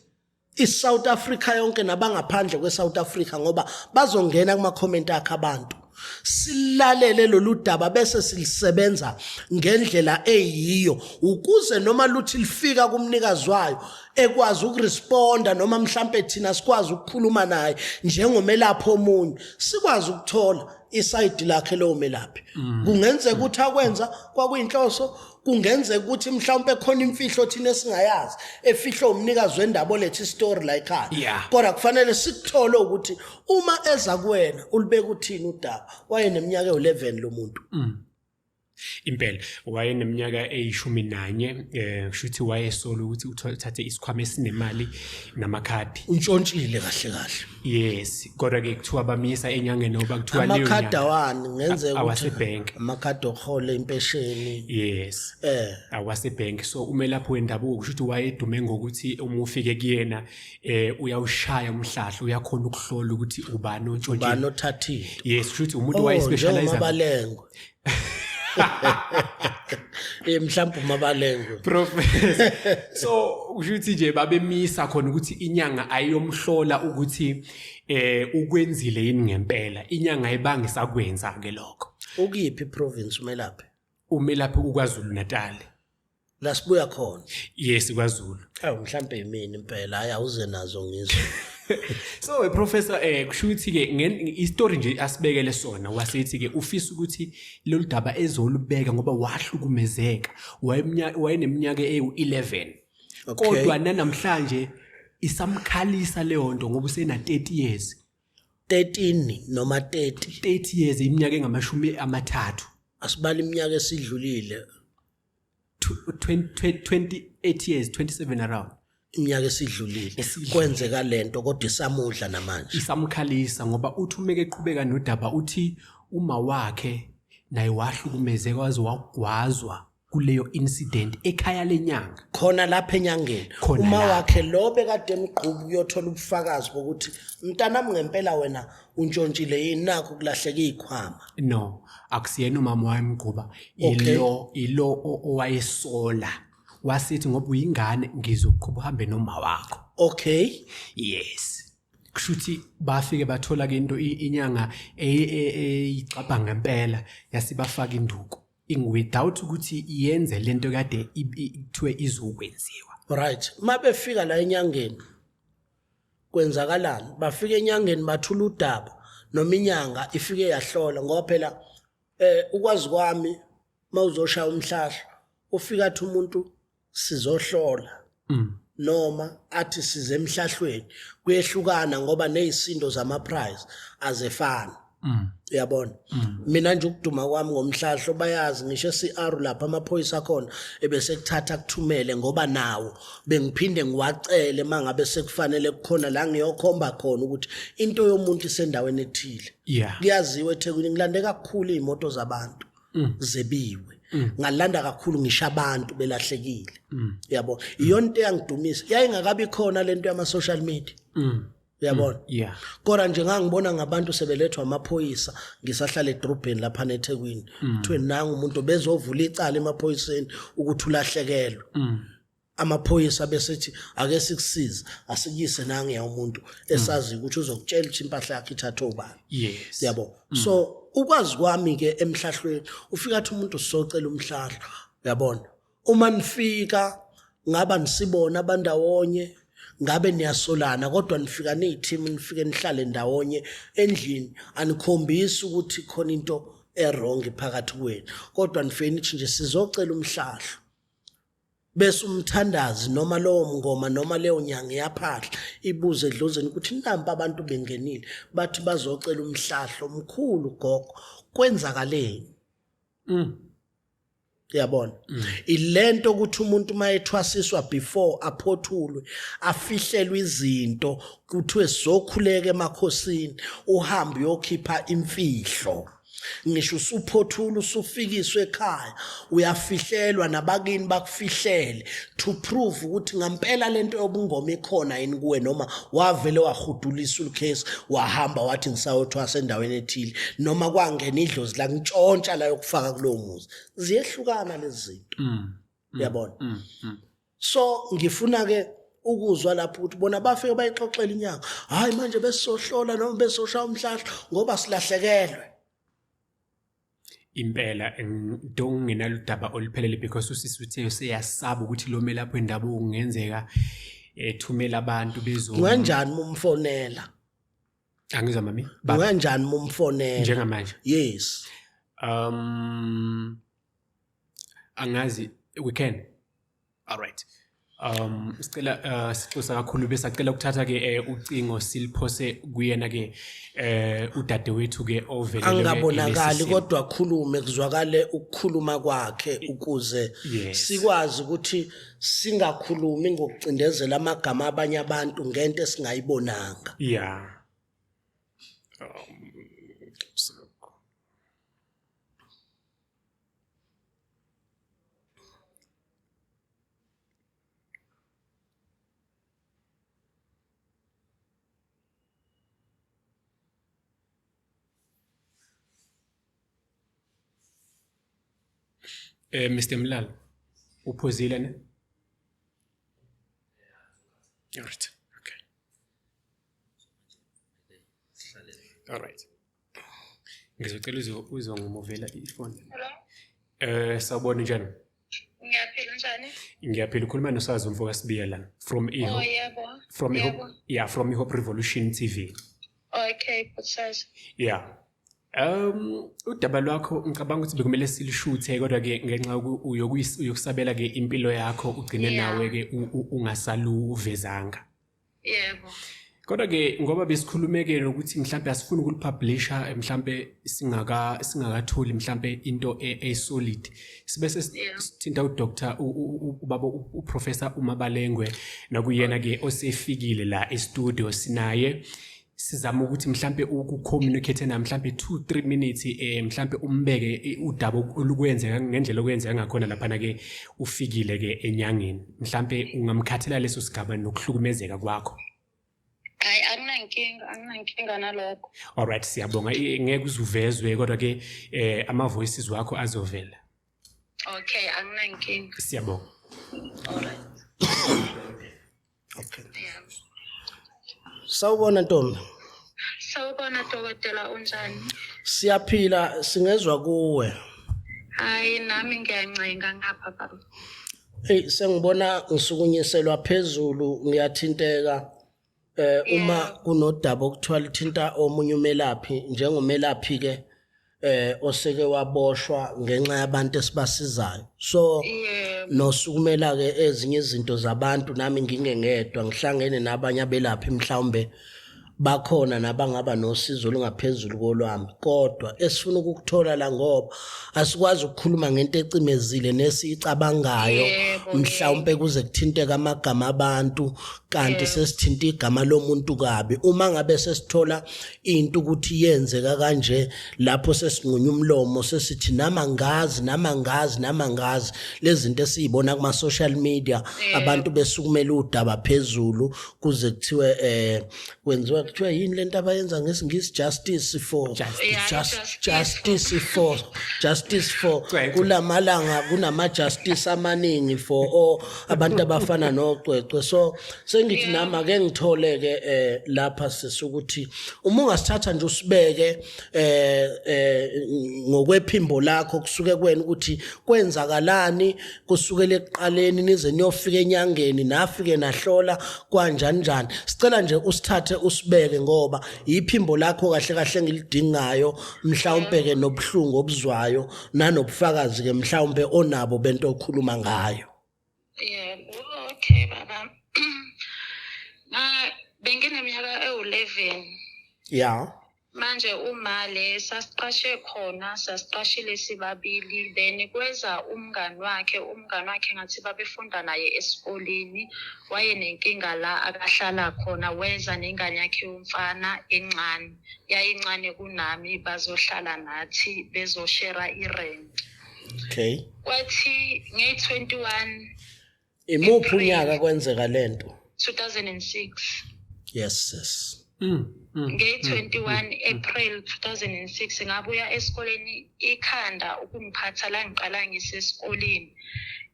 iSouth Africa yonke nabangaphandle kweSouth Africa ngoba bazongena kuma comment akhe abantu silalele loludaba bese silisebenza ngendlela eyiyo ukuze noma luthi lifika kumnikazi wayo ekwazi ukuresponda noma mhlambe thina sikwazi ukukhuluma naye njengomelaphi omunye sikwazi ukuthola iside lakhe lo melaphi kungenzeka ukuthi akwenza kwakuyinhloso kungenzeka ukuthi mhlawumbe khona imfihlo thina esingayazi efihlo umnikazi wendaba lethi story la ekhaya kodwa kufanele sikuthole ukuthi uma eza kuwena ulibeka uthini udaba wayeneminyaka e11 lo muntu impela wayeneminyaka e11 kushuthi wayesolo ukuthi uthathe isikhwama esinemali namakhadi untshontshile kahle kahle yes kodwa ke kuthiwa bamisa enyangeni ngoba kuthiwa leyo nyanga amakhadi awani ngenzeka awasebank amakhadi okhole impesheni yes awasebank so umelaphi wendabuko kushuthi wayedume ngokuthi uma ufike kuyena uyawushaya umhlahla uyakhona ukuhlola ukuthi ubani ontshontshile ubani othathile yes kushuthi umuntu wayespecialize mabalengo mhlawumbe umabalengo professor so ushuthi nje babemisa khona ukuthi inyanga ayiyomhlola ukuthi ukwenzile yini ngempela inyanga ayibanga isakwenza ke lokho ukuphi province umelaphi uKwaZulu Natal la sibuya khona yes kwaZulu mhlawumbe yimini impela ayawuze nazo ngizwe so professor kushuthi ke istory nje asibekele sona wasethi ke ufisa ukuthi lolu daba ezolubeka ngoba wahlukumezeka wayeneminyaka eyu11 kodwa namhlanje isamkhalisa leyo nto ngoba usena 30 years 13 noma 30 years iminyaka engamashumi amathathu asibala iminyaka esidlulile 28 years 27 around iminyaka esidlulile kwenzeka lento kodwa isamudla namanje isamkhalisa ngoba uthi umeke eqhubeka nodaba uthi uma wakhe naye wahlukumezeka waze wagwazwa kuleyo incident ekhaya lenyanga khona lapha enyangeni uma wakhe lo bekade emgqubu uyothola ubufakazi bokuthi mntanami ngempela wena untshontsile yini nakho kulahleka izikhwama no akusiyena umama wayemgquba ilo owayesola wasithi ngoba uyingane ngizokuqhubha uhambe noma wakho yes kushuthi bafike bathola ke into inyanga icapha ngempela yasibafaka induku without ukuthi iyenze lento kade kuthiwe izokwenziwa right mabefika la enyangeni kwenzakalani bafika enyangeni bathula udaba noma inyanga ifike yahlola ngoba phela ukwazi kwami mawuzoshaya umhlahla ufika athi umuntu sizohlola noma athi size emhlahlweni kuyehlukana ngoba nezisindo zama price azefana uyabona mina nje ukuduma kwami ngomhlahlo bayazi ngisho CR lapha amaphoyisa khona ebese kuthatha kuthumele ngoba nawo bengiphinde ngiwacele mangabe sekufanele kukhona la ngiyokhomba khona ukuthi into yomuntu isendaweni ethile kuyaziwe eThekwini ngilande kakhulu izimoto zabantu zebiwe ngalanda kakhulu ngisho abantu belahlekile uyabona iyonto eyangidumisa yayingakabi khona lento yama social media uyabona kodwa nje ngangibona ngabantu sebelethwa amaphoyisa ngisahlala edrobheni lapha eThekwini kuthiwe nangu umuntu bezovula icala emaphoyiseni ukuthi ulahlekelwe amaphoyisa besethi ake sikusize asikise nange umuntu esazi ukuthi uzokutshela ukuthi impahla yakhe ithatha obani uyabona so ukwazi kwami ke emhlahlweni ufika athi umuntu usocela umhlahla uyabona uma nifika ngaba nisibona abandawonye ngabe niyasolana kodwa nifika neyiteam nifike nihlale ndawonye endlini anikhombisi ukuthi khona into errong phakathi kwenu kodwa nifike nithi nje sizocela umhlahla bese umthandazi noma lowo mngoma noma leyo nyanga yaphahla ibuze edlozeni ukuthi nampa abantu bengenile bathi bazocela umhlahlo omkhulu gogo kwenzakaleni uyabona ilento ukuthi umuntu mayethwasiswa before aphothulwe afihlelwe izinto kuthiwe sizokhuleka emakhosini uhambe uyokhipha imfihlo ngisho usuphothula usufikiswe ekhaya uyafihlelwa nabakini bakufihlele to prove ukuthi ngempela lento yobungoma ikhona yini kuwe noma wavele wahudulisa ucase wahamba wathi ngisayothwasa endaweni ethile noma kwangena idlozi la ngitshontsha la yokufaka kulowo muzi ziyehlukana lezi zinto uyabona so ngifuna ke ukuzwa lapho ukuthi bona bafike bayixoxela inyanga hayi manje besizohlola noma besoshaya umhlahla ngoba silahlekelwe. Impela nginalo udaba oluphelele because usisi uthe useyasaba ukuthi lo melapho endabuko kungenzeka ethumela abantu bezo. Kanjani mumfonela? Angizwa mami. Kanjani mumfonela? Njengamanje. Yes. Angazi we can. All right. Sicela sixoxa kakhulu bese acela ukuthatha ke ucingo siliphose kuyena ke udadewethu ke ovelele angabonakali kodwa khulume kuzwakale ukukhuluma kwakhe ukuze sikwazi ukuthi singakhulumi ngokucindezela amagama abanye abantu ngento esingayibonanga. Yeah. Mr. Mlalo, uphozile ne? All right. Okay. All right. Ngizocela uzongimovela ifoni. Hello. Sawubona njani? Ngiyaphila njani? Ngiyaphila ukhuluma noSazi Mfoka Sibiya lana from Oh yebo. from Hope Revolution TV. Okay, Busazi. Yeah. Udaba lwakho ngicabanga ukuthi bekumele silishuthe kodwa ke ngenxa uyokusabela ke impilo yakho ugcine nawe ke ungasaluvezanga. Yebo. Kodwa ke ngoba besikhulumeke ukuthi mhlambe asifuni ukulipublisha mhlambe singakatholi mhlambe into solid sibese sithinta uDr ubaba uProfessor Umabalengwe nakuyena ke osefikile la estudio sinaye sizama ukuthi mhlambe ukucommunicate na mhlambe 2-3 minutes mhlambe umbeke udaba olukwenzeka ngendlela okwenzeka ngakhona lapha na ke ufikile ke enyangeni mhlambe ungamkhathela leso sigaba nokuhlukumezeka kwakho. Hayi anginankinga nalokho. All right siyabonga ngeke uzuvezwe kodwa ke ama voices wakho azovela. Okay anginankinga. Siyabonga. All right. Okay. Yeah. Sawubona Ntombi. Sawubona dokotela unjani? Siyaphila singezwe kuwe. Hayi nami ngiyancenga ngapha baba. Hey sengibona ngisukunyiselwa phezulu ngiyathinteka uma kunodaba okuthiwa lithinta omunye umelaphi njengomelaphi ke oseke waboshwa ngenxa yabantu esibasizayo so nosukumela ke ezinye izinto zabantu nami ngingengedwa ngihlangene nabanye abelaphi mhlawumbe bakhona nabangaba nosizo lungaphezulu kolwami kodwa esifuna ukukuthola la ngoba asikwazi ukukhuluma ngento ecimezile nesicabangayo mhlawumbe kuze kuthinteke amagama abantu kanti sesithinta igama lomuntu kabi uma ngabe sesithola into ukuthi yenzeka kanje lapho sesinqunya umlomo sesithi namangazi lezi zinto esizibona kuma social media abantu besukumela udaba phezulu kuze kuthiwe kwenziwa kuthiwa yini lento abayenza ngesingisi justice for kulamalanga kunama justice amaningi for abantu abafana noCwecwe so sengithi nama ake ngitholeke lapha sesukuthi uma ungasithatha nje usibeke ngokwephimbo lakho kusuke kwena ukuthi kwenzakalani kusukela ekuqaleni nize niyofika enyangeni nafike nahlola kanjani sicela nje usithathe usibeke ngoba iphimbo lakho kahle kahle ngilidingayo mhlawumbe ke nobhlungu obuzwayo nanobufakazi ke mhlawumbe onabo bento okhuluma ngayo. Okay baba. Bengineminyaka e11. Yeah. Manje uma le sasiqashe khona sasiqashile sibabili then kweza umngani wakhe ngathi babefunda naye esikoleni wayenenkinga la akahlala khona weza nengane yakhe yomfana encane yayincane kunami bazohlala nathi bezoshare irent. Okay. Kwathi nge21 imuphi unyaka kwenzeka lento? 2006. Yes. Nge-21 April 2006 ngabuya esikoleni ikhanda ukungiphatha la ngiqala ngisesikoleni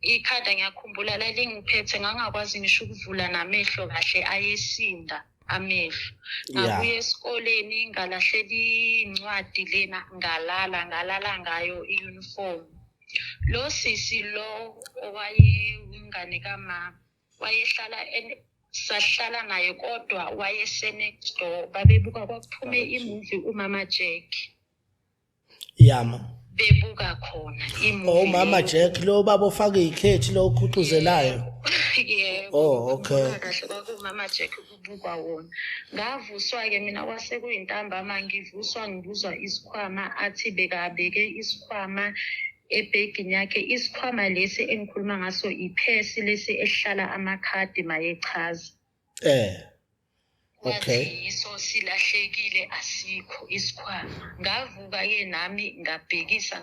ikhanda ngiyakhumbula lalingiphethe ngangakwazi ngisho ukuvula namehlo kahle ayesinda amehlo. Ngabuye esikoleni ngalahlela incwadi lena ngalala ngayo iuniform. Lo sisi lo owayengane kamama wayehlala sahlala naye kodwa wayese next door. Babebuka kwakuphume imovie uMama Jack. Yama. Bebuka khona imovie. Oh Mama Jack lo baba ofaka ikhethi lo ukhuxuzelayo. Yebo. Okay. Kahle kwakuMama Jack kubukwa wona. Ngavuswa ke mina kwase kuyintambama ngivuswa ngibuzwa isikhwama athi bekabeke isikhwama ebhegini yakhe. Isikhwama lesi engikhuluma ngaso iphesi lesi ehlala amakhadi mayechaza. Okay. Iso silahlekile asikho isikhwama. Ngavuka ke nami ngabhekisa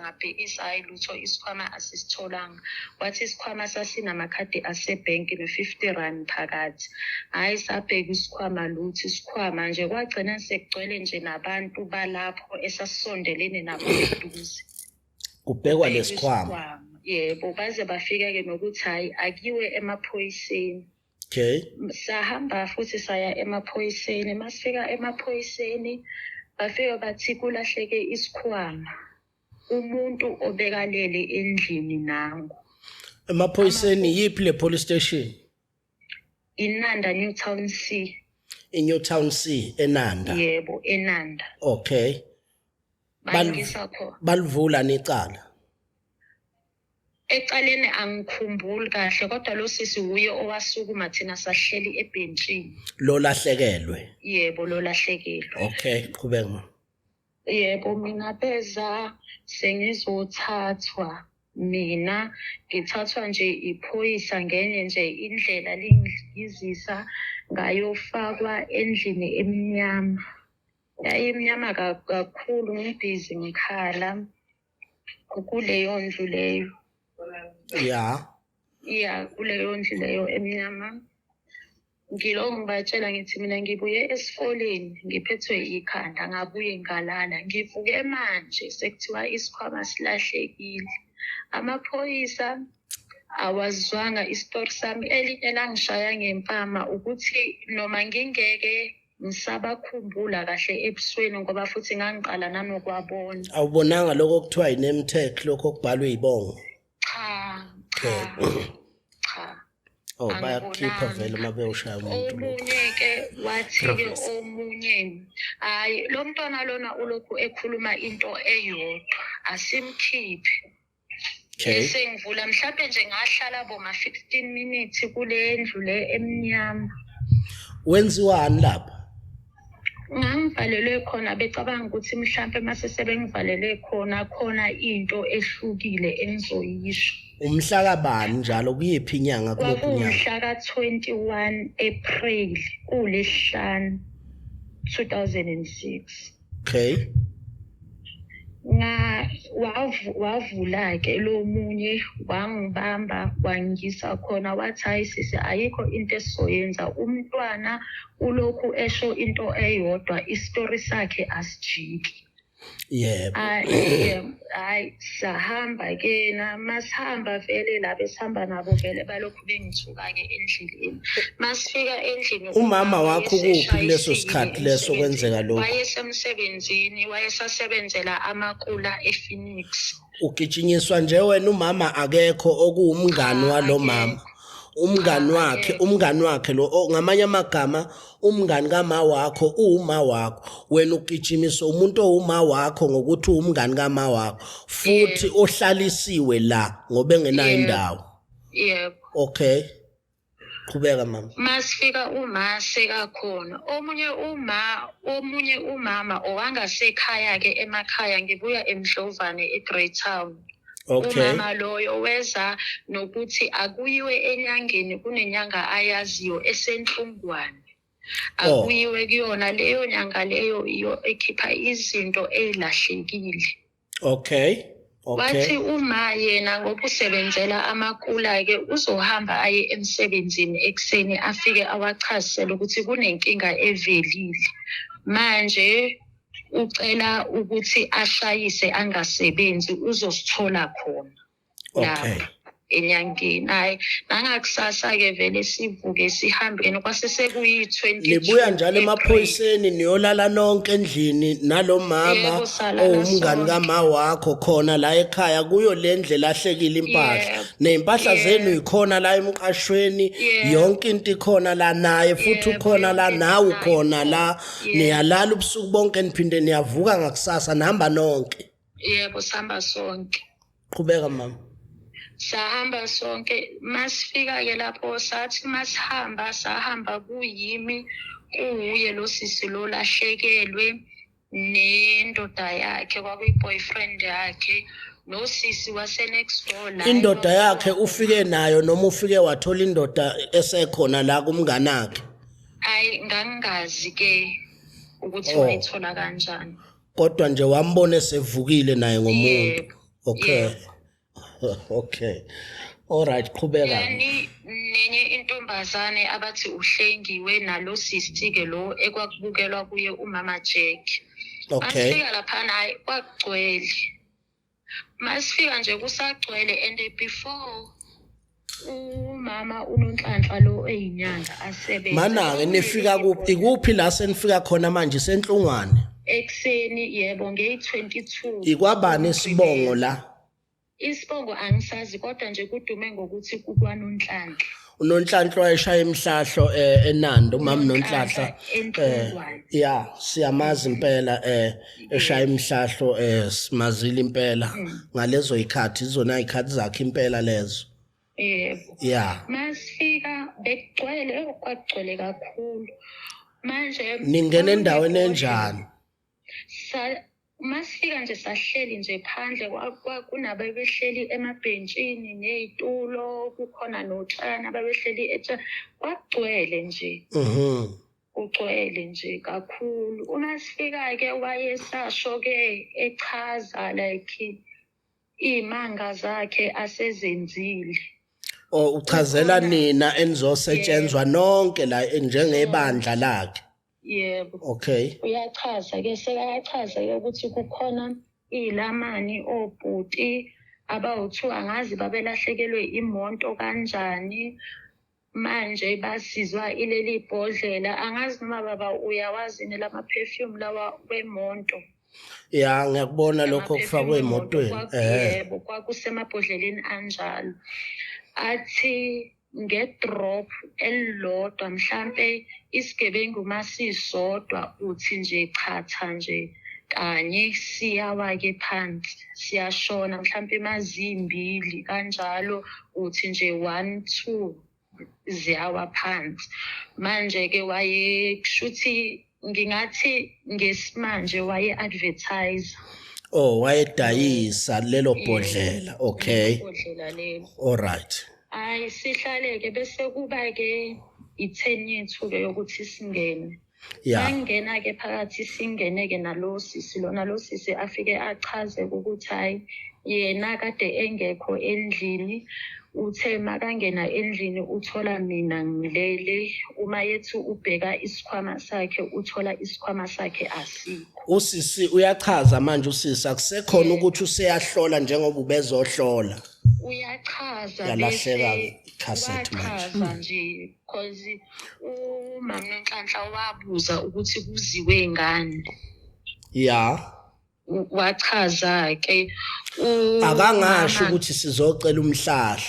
ayilutho isikhwama asisitholanga. Wathi isikhwama sasinamakhadi asebhenki no50 phakathi. Hayi sabheka isikhwama lutho isikhwama nje kwagcina sekugcwele nje nabantu balapho esasondelene nabo eduze. Kubhekwa lesikhwama. Yebo baze bafika ke nokuthi hayi akiwe emaphoyiseni. Okay. Sahamba futhi saya emaphoyiseni. Masifika emaphoyiseni bafika bathi kulahleke isikhwama. Umuntu obekalele endlini nangu. Emaphoyiseni yipi le police station? Inanda Newtown C. In Newtown C eNanda. Yebo eNanda. Okay. Balivula necala. Ecaleni angikhumbuli kahle kodwa lo sisi uye owasukuma thina sahleli ebhentshini. Lo lahlekelwe. Yebo lo lahlekelwe. Okay, qhubeka. Yebo mina beza sengizothathwa. Mina ngithathwa nje iphoyisa ngenye nje indlela lingizisa ngayofakwa endlini eminyama. Yayimnyama kakhulu ngibhizi ngikhala kuleyo ndlu leyo. Kuleyo ndlu leyo emnyama. Ngilo ngibatshela ngithi mina ngibuye esikoleni ngiphethwe ikhanda ngabuye ngalala. Ngivuke manje sekuthiwa isikhwama silahlekile. Amaphoyisa awazwanga isitori sami. Elinye langishaya ngempama ukuthi noma ngingeke ngisabakhumbula kahle ebusweni ngoba futhi ngangiqala nanokwabona. Awubonanga lokho kuthiwa i-name tag lokho kubhalwe ibongo? Cha. Oh bayakhipha vele uma bewushaya umuntu. Omunye ke wathi ke omunye hayi lo mntwana lona ulokhu ekhuluma into eyodwa asimkhiphe. Sengivula mhlawumbe nje ngahlala boma 15 minutes kule ndlu le eminyama. Wenziwani lapha? Ngangivalelwe khona becabanga ukuthi mhlawumbe mase sebengivalele khona into ehlukile engizoyisho. Umhla kabani njalo kuyiphi inyanga kulokhu nyanga? Umhla ka21 April kulesihlanu 2006. Okay. Wavula ke lo munye wangibamba wangisa khona wathi hayi sisi ayikho into esizoyenza umntwana ulokhu esho into eyodwa isitori sakhe asijiki. Yebo. Hayi sahamba ke masihamba vele la besihamba nabo vele balokhu bengithuka ke endleleni. Masifika endlini umama wakho kuphi leso sikhathi leso kwenzeka lokho? Wayesemsebenzini wayesasebenzela amaqula ePhoenix. Ugijinyiswa nje wena umama akekho okuwumngani walo mama. Umngani wakhe lo ngamanye amagama umngani kama wakho uma wakho wena ugijimiswa umuntu owuma wakho ngokuthi umngani kama wakho futhi ohlalisiwe la ngoba engenayo indawo. Yebo. Okay. Qhubeka mama. Masifika umase kakhona omunye umama owangasekhaya ke emakhaya ngibuya eMdlovane eGreytown. Okay. Umama loyo weza nokuthi akuyiwe enyangeni kunenyanga ayaziyo esenhlungwane. Akuyiwe kuyona leyo nyanga leyo iyo ekhipha izinto ezilahlekile. Okay. Wathi uma yena ngoba usebenzela amakula ke uzohamba aye emsebenzini ekseni afike awachazisela ukuthi kunenkinga evelile. Manje ucela ukuthi ashayise angasebenzi uzosithola khona. Okay. enyangeni. Hayi nangakusasa-ke vele sivuke sihambeni kwase sekuyi-22. Nibuya njalo emaphoyiseni niyolala nonke endlini nalomama Yebo, salala owumngani sonke. kama wakho khona la ekhaya kuyo lendle lahlekile impahla Yebo. nezimpahla zenu Yebo. ikhona la emqashweni Yebo. yonke into ikhona la naye futhi Yebo, ukhona la yonke nawe into ukhona la Yebo. niyalala ubusuku bonke niphinde niyavuka ngakusasa nihamba nonke. Yebo, sihamba sonke. Qhubeka mama. Sahamba sonke masifika-ke lapho sathi sahamba kuyimi kuye lo sisi lo lahlekelwe nendoda yakhe kwakuyi-boyfriend yakhe nosisi wase-next door la Indoda yakhe ufike nayo noma ufike wathola indoda esekhona la kumngane wakhe? Ayi ngangingazi-ke ukuthi wayithola kanjani. Kodwa nje wambona sevukile naye ngomuntu. Yebo. Okay. Yebo. Okay. All right, qhubeka. Yani nenye intombazane abathi uhlengiwe nalo sisi-ke lo ekwakubukelwa kuye umama Jack. Okay. Masifika laphana hayi kwagcwele. Masifika nje kusagcwele and before umama uNonhlanhla lo eyinyanga asebenza. Mana-ke nifika kuphi? Ikuphi la senifika khona manje senhlungwane? Ekseni yebo ngeyi-22. Ikwabani isibongo la? Isibongo angisazi kodwa nje kudume ngokuthi kukwaNonhlanhla. uNonhlanhla wayeshaya imhlahlo eNando umama Nonhlanhla yeah siyamazi impela eshaya imhlahlo simazile impela ngalezo ikhathi izona ikhathi zakhe impela lezo. Yebo. Yeah. Masifika bekugcwele kwagcwele kakhulu. Manje ningene endaweni enjani? Masifika nje sahleli nje phandle kunabe behleli emabhentshini nezitulo kukhona notshana babehleli kwagcwele nje. Ugcwele nje kakhulu. Uma sifika-ke wayesasho-ke echaza like imanga zakhe asezenzile. Uchazela nina enizosetshenzwa nonke la njengebandla lakhe? Yebo. Okay. Uyachaza-ke sekayachaza-ke ukuthi kukhona ilamani obhuti abawu-2 angazi babelahlekelwe imoto kanjani. Manje basizwa ileli bhodlela angazi noma baba uyawazi nelama perfume lawa wemonto. Yeah ngiyakubona lokho kufakwe emotweni. Yebo kwakusemabhodleleni anjalo. Athi ngedrop elilodwa mhlambe isigebengu masisodwa uthi nje chatha nje kanye siyawa-ke phansi siyashona mhlambe emazimbili kanjalo uthi nje 1 2 ziyawa phansi. Manje-ke wayeshuthi ngingathi ngesimanje waye-advertise. Oh wayedayisa lelo bhodlela. Okay. Bhodlela lelo. All right. Hayi sihlaleke bese kuba-ke i-10 yethu-ke yokuthi singene. Yeah. Mangena-ke phakathi singene-ke nalo sisi lona lo sisi afike achaze ukuthi hayi yena kade engekho endlini. Uthe makangena endlini uthola mina ngilele uma yethu ubheka isikhwama sakhe uthola isikhwama sakhe asikho. Usisi uyachaza manje usisi akusekhona ukuthi useyahlola njengoba ubezohlola. Uyachaza Yalahleka bese cassette manje. wachaza nje because umama Nonhlanhla wabuza ukuthi kuziwe ngani. Yeah. Wachaza-ke Akangasho ukuthi sizocela umhlahlo.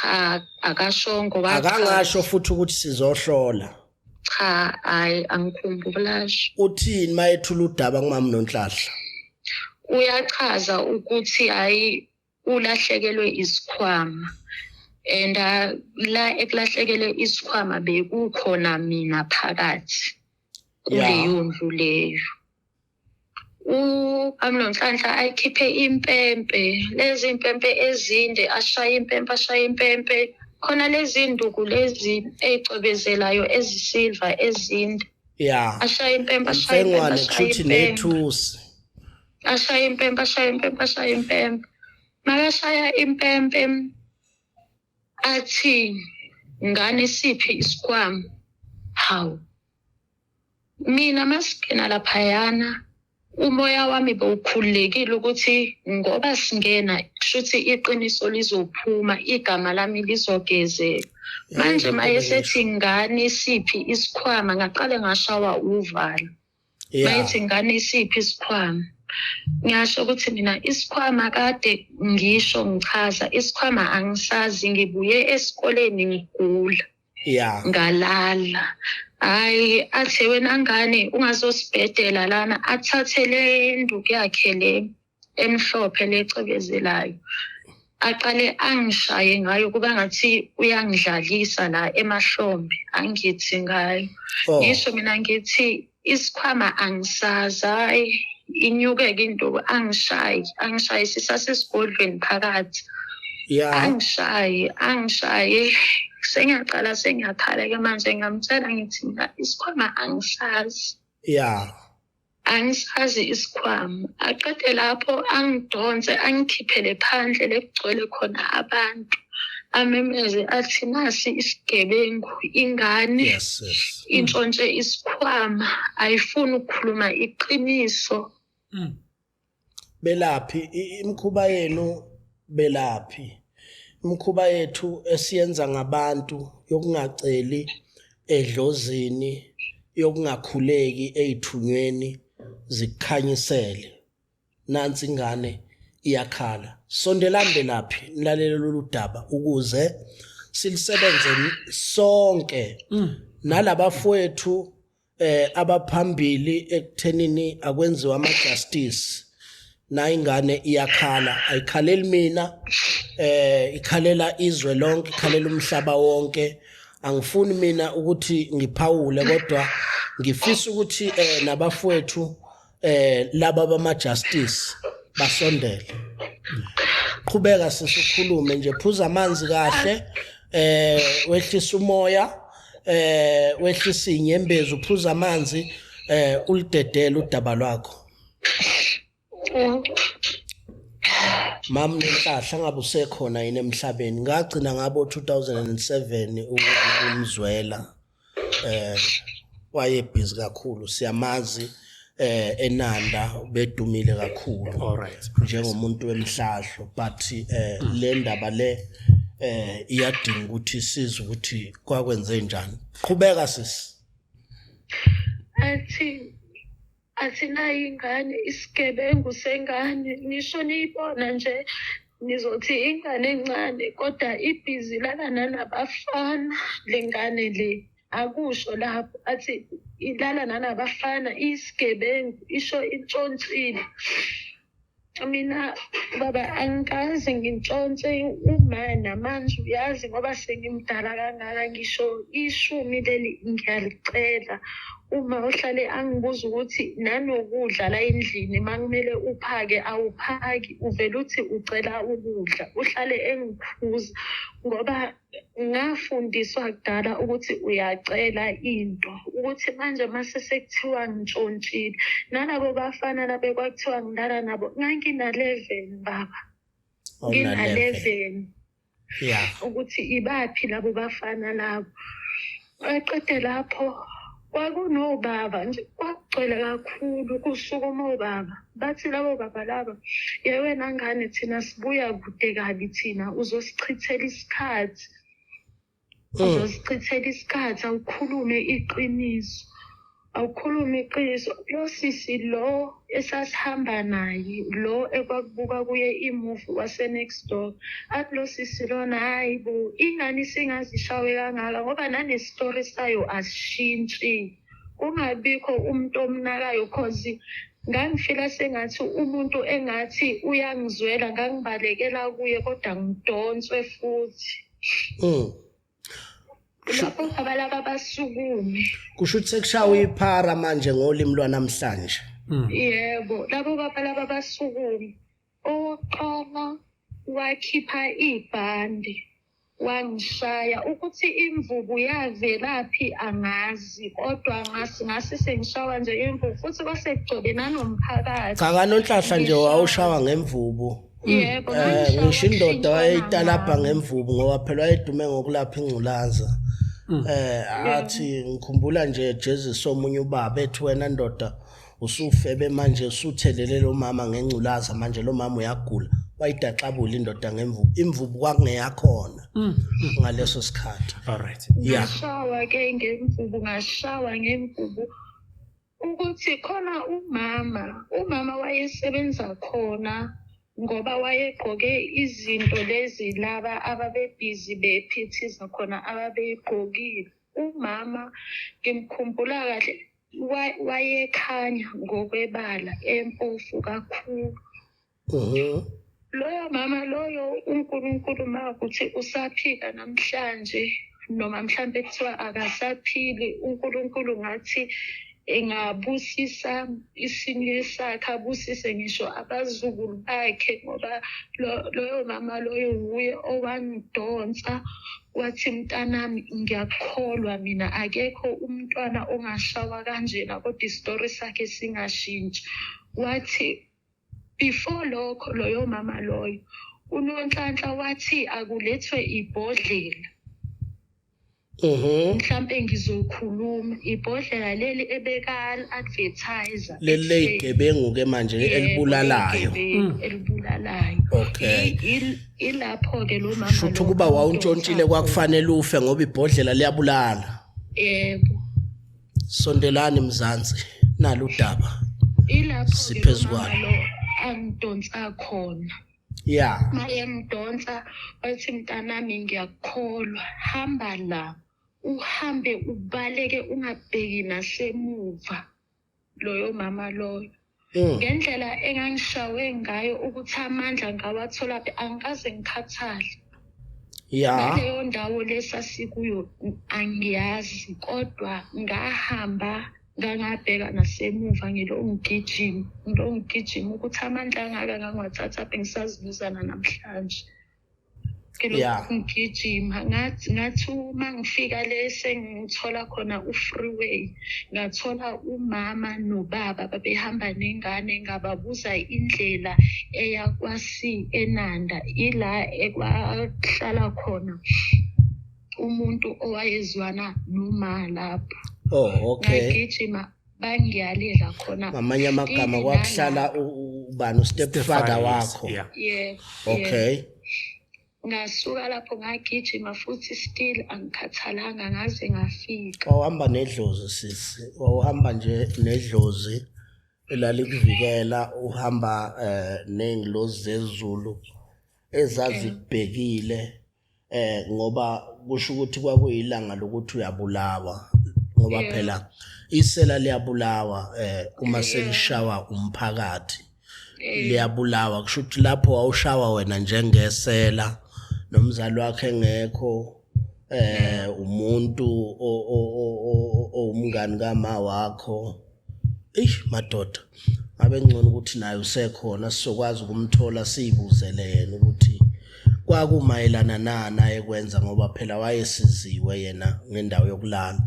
Cha akashongo Akangasho futhi ukuthi sizohlola. Cha hayi angikhumbulashi. Uthini mayethula udaba kumama Nonhlanhla? Uyachaza ukuthi hayi ulahlekelwe isikhwama and la ekulahlekelwe isikhwama bekukhona mina phakathi kuleyo ndlu leyo. Nonhlanhla ayikhiphe impempe lezi impempe ezinde ashaya impempe khona lezi induku lezi ezicwebezelayo ezisilva ezinde. Yeah. Ashaya impempe kushuthi nethusi. ashaya impempe makashaya impempe athi ngane siphi isikhwama. Hawu mina masigena laphayana umoya wami bewukhululekile ukuthi ngoba singena kushuthi iqiniso lizophuma, igama lami lizogezeka. Manje mayesethi ngani isiphi isikhwama, ngaqale ngashawa uvalo. Mayethi ngani isiphi isikhwama, ngisho ukuthi mina isikhwama kade ngisho ngichaza isikhwama angisazi, ngibuye esikoleni ngigula. Ngalala. Hayi athi wena ngane ungazosibhedela lana, athathe le nduku yakhe le emhlophe lecebezelayo, aqale angishaye ngayo kuba ngathi uyangidlalisa la emahlombe, angithi ngayo. Ngisho mina ngithi isikhwama angisazi, hayi inyuke-ke into, angishaye sisasesigodlweni phakathi. Angishaye sengiyaqala sengiyakhala-ke manje, ngamtshela ngithi mina isikhwama angisazi. Angisazi isikhwama. Aqede lapho angidonse, angikhiphele phandle lekugcwele khona abantu, amemeze athi nasi isigebengu, ingane intshontshe isikhwama, ayifuni ukukhuluma iqiniso. Belaphi imkhuba yenu, belaphi imkhuba yethu esiyenza ngabantu yokungaceli edlozini, yokungakhuleki ezithunyweni zikhanyisele. Nansi ingane iyakhala. Sondelani belaphi nilalele lolu daba ukuze silisebenze sonke nalabafowethu abaphambili ekuthenini akwenziwa ama-justice. Na ingane iyakhala, ayikhaleli mina, ikhalela izwe lonke, ikhalela umhlaba wonke. Angifuni mina ukuthi ngiphawule, kodwa ngifisa ukuthi nabafowethu laba bama-justice basondele. Qhubeka sisikhulume nje, phuza amanzi kahle, wehlisa umoya, wehlisa inyembezi, uphuza amanzi, ulidedele udaba lwakho. Mama Nenhlahla ngabe usekhona yini emhlabeni? Ngagcina ngabo 2007 ukumzwela, wayebhizi kakhulu, siyamazi eNanda bedumile kakhulu njengomuntu wemhlahlo, but le ndaba le iyadinga ukuthi sizwe ukuthi kwakwenze njani. Qhubeka sisi. Athinayo ingane, isigebengu sengane, nisho niyibona nje nizothi ingane encane, kodwa ibhizi lala nanabafana. Le ngane le akusho lapho, athi ilala nanabafana, isigebengu, isho intshontshile. Mina baba angikaze ngintshontshe uma namanje, uyazi ngoba sengimdala kangaka, ngisho ishumi leli ngiyalicela. Uma uhlale angibuza ukuthi nanokudla la endlini makumele uphake awuphaki, uvela uthi ucela ukudla, uhlale engikhuza ngoba ngafundiswa kudala ukuthi uyacela into, ukuthi manje mase sekuthiwa ngitshontshile. Nalabo bafana labe kwakuthiwa ngilala nabo, ngina-11 baba, ngina-11. Ukuthi ibaphi labo bafana labo. Aqede lapho kwakunobaba nje, kwagcwele kakhulu, kusukuma obaba. Bathi labo baba laba, yewena ngane thina sibuya kude kabi thina, uzosichithela isikhathi. Uzosichithela isikhathi, awukhulume iqiniso. Awukhulume iqiniso. Lo sisi lo esasihamba naye, lo ekwakubuka kuye imuvi wase-next door, athi lo sisi lona hayi bo, ingane singazishawe kangaka ngoba nanestori sayo asishintshi. Kungabikho umuntu omnakayo, cause ngangifila sengathi umuntu engathi uyangizwela, ngangibalekela kuye kodwa ngidonswe futhi. Lapho abalaba basukume. Kusho ukuthi sekushawa iphara manje ngolimi lwanamhlanje. Yebo, labo babalaba basukume. Oqala wakhipha ibhandi, wangishaya ukuthi imvubu yavelaphi angazi, kodwa ngasi sengishawa nje imvubu, futhi kwasekugcwele nanomphakathi. Cha kaNonhlahla nje wawushawa ngemvubu. Yebo, ngisho indoda wayeyitalapha ngemvubu ngoba phela wayedume ngokulapha ingculaza. Athi ngikhumbula nje Jesus omunye ubaba ethi wena ndoda usufebe manje usuthelele lo mama ngengculaza manje lo mama uyagula wayidaxabula indoda ngemvubu imvubu kwakungeyakhona ngaleso sikhathi. Alright. Yeah. Ngashawa ke ngemvubu ukuthi khona umama wayesebenza khona ngoba wayegqoke izinto lezi laba ababebhizi bephithiza khona ababegqokile. Umama ngimkhumbula kahle wayekhanya ngokwebala empofu kakhulu. Loyo mama loyo uNkulunkulu makuthi usaphila namhlanje noma mhlambe kuthiwa akasaphili, uNkulunkulu ngathi engabusisa isinye sakhe abusise ngisho abazukulu bakhe ngoba loyo mama loyo uye owangidonsa wathi mntanami ngiyakholwa mina akekho umntwana ongashawa kanjena kodwa isitori sakhe singashintshi. Wathi before lokho loyo mama loyo uNonhlanhla wathi akulethwe ibhodlela mhlambe ngizokhuluma ibhodlela leli ebeka-advertiser leli gebengu ke manje elibulalayo. Okay. Ilapho ke lo mama Shuthu kuba wawuntshontshile kwakufanele ufe ngoba ibhodlela liyabulala. Yebo. Sondelani Mzansi nalo udaba. Ilapho Siphezukwana. ke lo angidonsa khona. Yeah. Maye ngidonsa wathi mntanami ngiyakholwa hamba la uhambe ubaleke ungabheki nasemuva. Loyo mama loyo ngendlela engangishawe ngayo ukuthi amandla ngawathola angikaze ngikhathale. Yeah. Leyo ndawo lesasikuyo angiyazi kodwa ngahamba ngangabheka nasemuva ngilongigijima ukuthi amandla angaka ngangwathatha bengisazibuzana namhlanje. Ngigijima ngathi uma ngifika lese ngithola khona u-freeway ngathola umama nobaba babehamba nengane ngababuza indlela eya eNanda ila ekwahlala khona umuntu owayezwana noma lapho. Oh, okay. Ngagijima bangiyalela khona ngamanye amagama kwakuhlala ubani stepfather wakho. Yeah. Okay. Ngasuka lapho ngagijima futhi still angikhathalanga ngaze ngafika. Wawuhamba nedlozi sisi, wawuhamba nje nedlozi elalikuvikela uhamba nengilozi zezulu ezazibhekile ngoba kusho ukuthi kwakuyilanga lokuthi uyabulawa ngoba phela isela liyabulawa uma selishawa umphakathi liyabulawa kusho ukuthi lapho wawushawa wena njengesela nomzali wakhe engekho umuntu umngani kama wakho madoda ngabe ngcono ukuthi naye usekhona sizokwazi ukumthola siyibuzele yena ukuthi kwakumayelana nana ekwenza ngoba phela wayesiziwe yena ngendawo yokulala.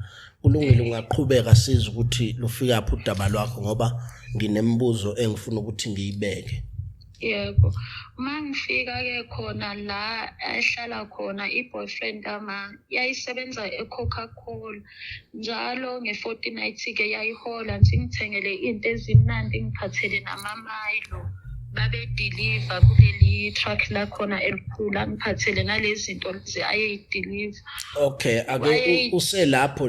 Kulungile ungaqhubeka siza ukuthi lufika phi udaba lwakho ngoba nginembuzo engifuna ukuthi ngiyibeke. Yebo. Mangifika ke khona la ehlala khona i-boyfriend ama yayisebenza eCoca-Cola njalo nge-fortnight ke yayihola nje ngithengele into ezimnandi ngiphathele namamayilo babe deliver kuleli truck la khona elikhulu ngiphathele nalezi zinto lezi aye deliver. Okay, ake uselapho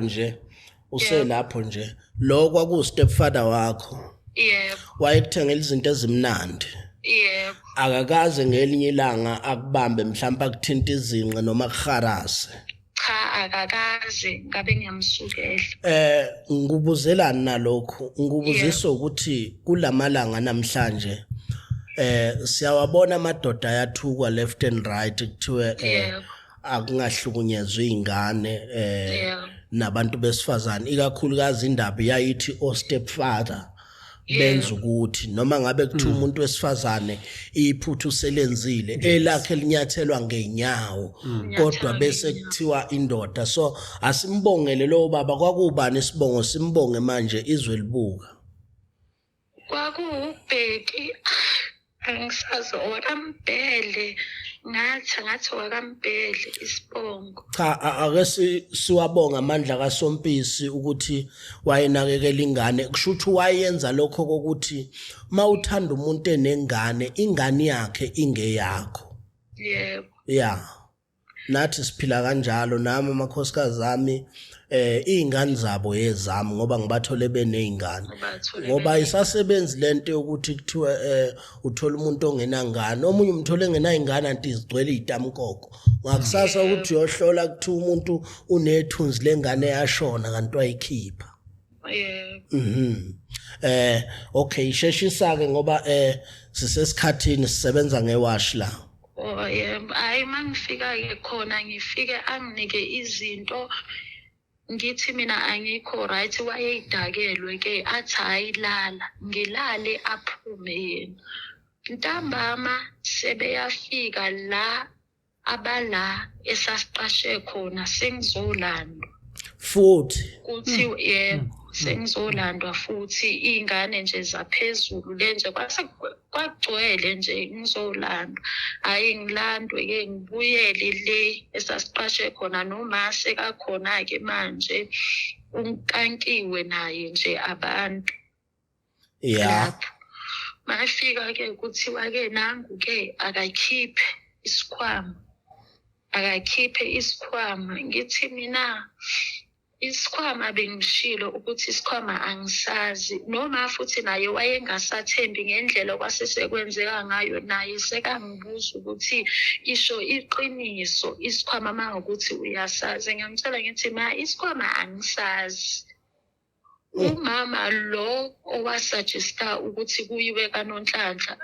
nje lo kwaku stepfather wakho. Yebo. Wayekuthengela izinto ezimnandi. Yebo. Akakaze ngelinye ilanga akubambe mhlawumbe akuthinta izinqe noma kuharase. Cha akakaze ngabe ngiyamsukela. Ngubuzelani nalokho ngubuzisa ukuthi kulamalanga namhlanje siyawabona amadoda ayathukwa left and right kuthiwe akungahlukunyezwe izingane nabantu besifazane ikakhulukazi indaba yayithi o stepfather benza ukuthi noma ngabe kuthiwa umuntu wesifazane iphuthu selenzile elakhe linyathelwa ngenyawo kodwa bese kuthiwa indoda. So asimbongele lo baba kwakubani isibongo simbonge manje izwe libuka. Kwakuubheki angisazi orambhele ngathi wakambhele isibongo. Cha ake siwabonga amandla kaSompisi ukuthi wayenakekela ingane kusho ukuthi wayenza lokho kokuthi mawuthanda umuntu enengane ingane yakhe ingeyakho. Yebo. Yeah. Nathi siphila kanjalo nami amakhosikazi ami izingane zabo yezami ngoba ngibathole benezingane ngoba isasebenzi lento yokuthi kuthiwa uthola umuntu ongenangane omunye umthole engenayingane anti izigcwele izitamkoko ngakusasa ukuthi uyohlola kuthiwa umuntu unethunzi lengane yashona kanti wayikhipha. Okay sheshisa ke ngoba sisesikhathini sisebenza ngewash la. Oh yebo, hayi mangifika ke khona ngifike anginike izinto ngithi mina angikho right wayeyidakelwe ke athi ayilala ngilale aphume yena. Ntambama sebeyafika la abala esasiqashe khona sengizolandwa futhi kuthi yebo sengizolandwa futhi izingane nje zaphezulu lenje kwagcwele nje ngizolandwa hayi ngilandwe ke ngibuyele le esasiqashe khona noma sekakhona ke manje unkankiwe naye nje abantu. Yeah. Mafika ke kuthiwa ke nangu ke akakhiphe isikhwama ngithi mina isikhwama bengishilo ukuthi isikhwama angisazi noma futhi naye wayengasathembi ngendlela kwasesikwenzeka ngayo naye sekangibuza ukuthi isho iqiniso isikhwama mangokuthi uyasazi ngiyamtshela ngithi ma isikhwama angisazi. Umama lo owasuggesta ukuthi kuyiwe kaNonhlanhla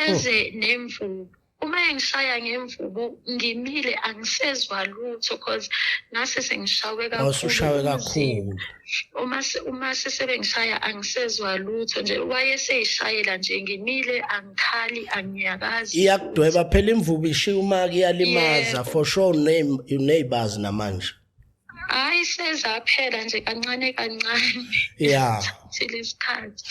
eze nemvubu uma engishaya ngemvubu ngimile angisezwa lutho because ngase sengishawe kakhulu. Uma sesebengishaya angisezwa lutho nje wayeseyishayela nje ngimile angikhali angiyakazi. Iyakudweba phela imvubu ishiya uma kuyalimaza for sure neighbors namanje. Hayi sezaphela nje kancane kancane. Yeah. Silisikhathi.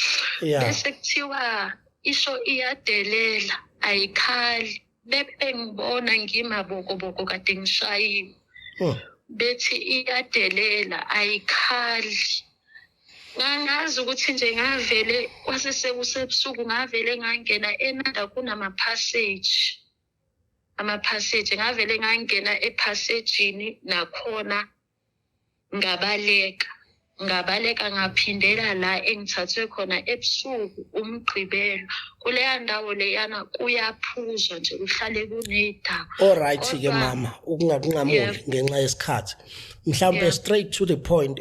Yeah. Bese kuthiwa isho iyadelela ayikhali bengibona ngimabokoboko kade ngishayiwe. Bethi iyadelela ayikhali. Ngangazi ukuthi nje ngavele kwasesekusebusuku ngavele ngangena enanda amaphasage ngavele ngangena ephasejini nakhona ngabaleka ngaphindela la engithathwe khona ebusuku umgqibelo kuleya ndawo leyana kuyaphuzwa nje uhlale kunedaba. All right ke mama ukungakunqamuki ngenxa yesikhathi mhlawumbe straight to the point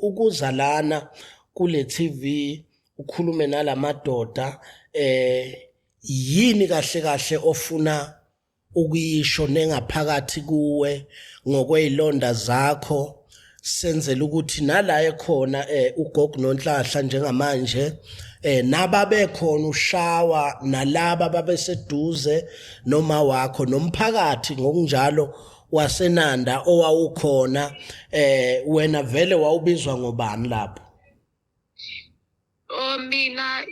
ukuzalana kule TV ukhulume nalamadoda yini kahle ofuna ukuyisho nengaphakathi kuwe ngokwezilonda zakho senzela ukuthi nala ekhona ugogo Nonhlanhla njengamanje nababe khona ushawa nalaba babeseduze noma wakho nomphakathi ngokunjalo wasenanda owawukhona wena vele wawubizwa ngobani lapho? Mina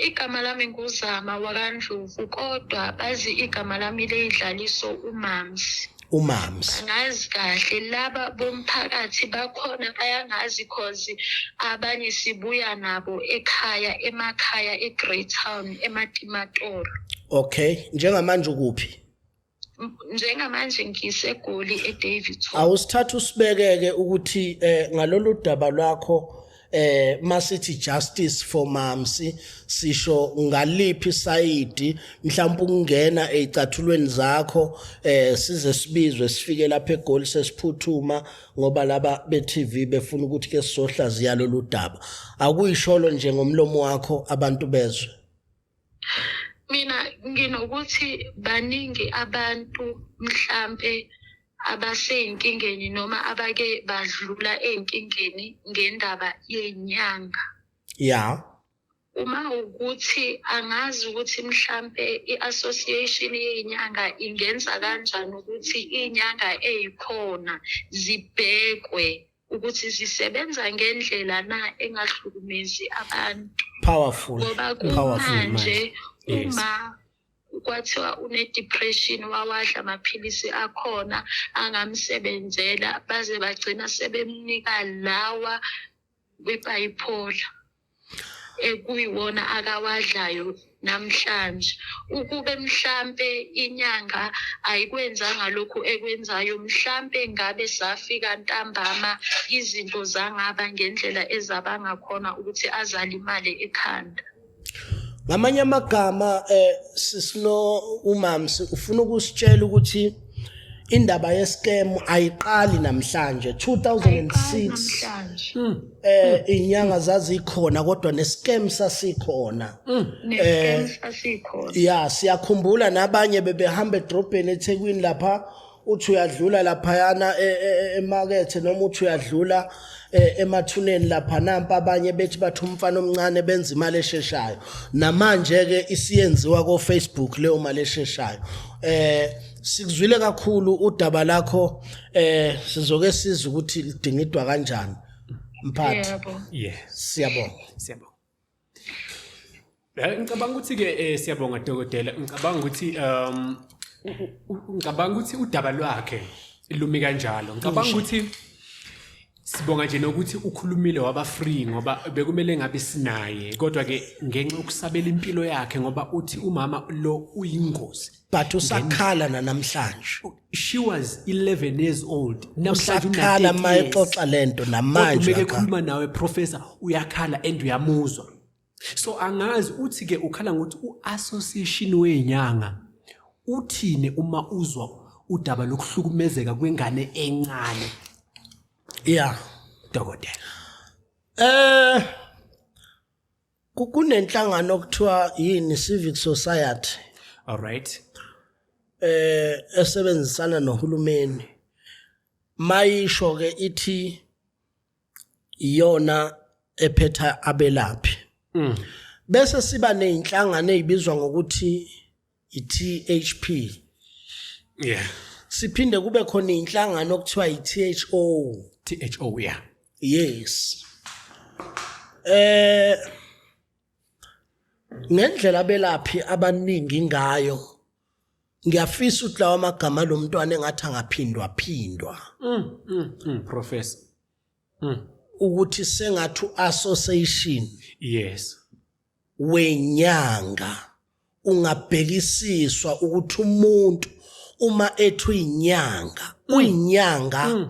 igama lami nguzama wakaNdlovu kodwa bazi igama lami leyidlaliso uMamsi. Angazi kahle laba bomphakathi bakhona bayangazi cause abanye sibuya nabo emakhaya eGreytown eMatimatolo. Okay, njengamanje ukuphi? Njengamanje ngiseGoli eDavidson. Awusithatha usibekeke ukuthi ngalolu daba lwakho masithi justice for Mamsi sisho ngaliphi side mhlawumbe ukungena ezicathulweni zakho size sibizwe sifike lapha eGoli sesiphuthuma ngoba laba beTV befuna ukuthi ke sizohlaziya lolu daba akuyisholo nje ngomlomo wakho abantu bezwe. Mina nginokuthi baningi abantu mhlambe abasey'inkingeni noma abake badlula ey'nkingeni ngendaba yenyanga. Yeah. Uma ukuthi angazi ukuthi mhlambe i-association yenyanga ingenza kanjani ukuthi inyanga ezikhona zibhekwe ukuthi zisebenza ngendlela na engahlukumezi abantu. Powerful. Ngoba kumanje uma kwathiwa une-depression, wawadla amaphilisi akhona angamsebenzela, baze bagcina sebemnika lawa kwi-bipolar ekuyiwona akawadlayo namhlanje. Ukube mhlampe inyanga ayikwenzanga lokhu ekwenzayo, mhlampe ngabe safika ntambama izinto zangaba ngendlela ezabanga khona ukuthi azalimale ekhanda. Ngamanye amagama sisino umamsi ufuna ukusitshela ukuthi indaba ye-scam ayiqali namhlanje. 2006 inyanga zazikhona kodwa ne-scam sasikhona. Ya siyakhumbula nabanye bebehamba edrobheni eThekwini lapha, uthi uyadlula laphayana emakethe noma uthi uyadlula emathuneni lapha, nampa abanye bethi bathi umfana omncane benza imali esheshayo. Namanje ke isiyenziwa ko Facebook leyo mali esheshayo. Sikuzwile kakhulu udaba lakho, sizoke siza ukuthi lidingidwa kanjani mphathi. Yes, Siyabonga. Ngicabanga ukuthi ke siyabonga dokotela. Ngicabanga ukuthi udaba lwakhe lumi kanjalo. Ngicabanga ukuthi sibonga nje nokuthi ukhulumile waba free ngoba bekumele ngabe sinaye, kodwa ke ngenxa yokusabela impilo yakhe ngoba uthi umama lo uyingozi. But usakhala namhlanje. She was 11 years old. Usakhala mayexoxa lento namanje. Kodwa bekhuluma nawe professor uyakhala and uyamuzwa. So angazi uthi ke ukhala ngokuthi uassociation wenyanga uthini uma uzwa udaba lokuhlukumezeka kwengane encane. Yeah, dokotela. Kunenhlangano okuthiwa yini Civic Society. All right. Esebenzisana nohulumeni. Mayisho ke ithi iyona ephetha abelaphi. Bese siba nezinhlangano ezibizwa ngokuthi iTHP. Yeah. Siphinde kube khona inhlangano okuthiwa iTHO. THO, yeah. Yes. Ngendlela abelaphi abaningi ngayo, ngiyafisa ukuthi lawa amagama lo mntwana engathi angaphindwa Professor. ukuthi sengathi association Yes. wenyanga ungabhekisiswa ukuthi umuntu uma ethu inyanga uyinyanga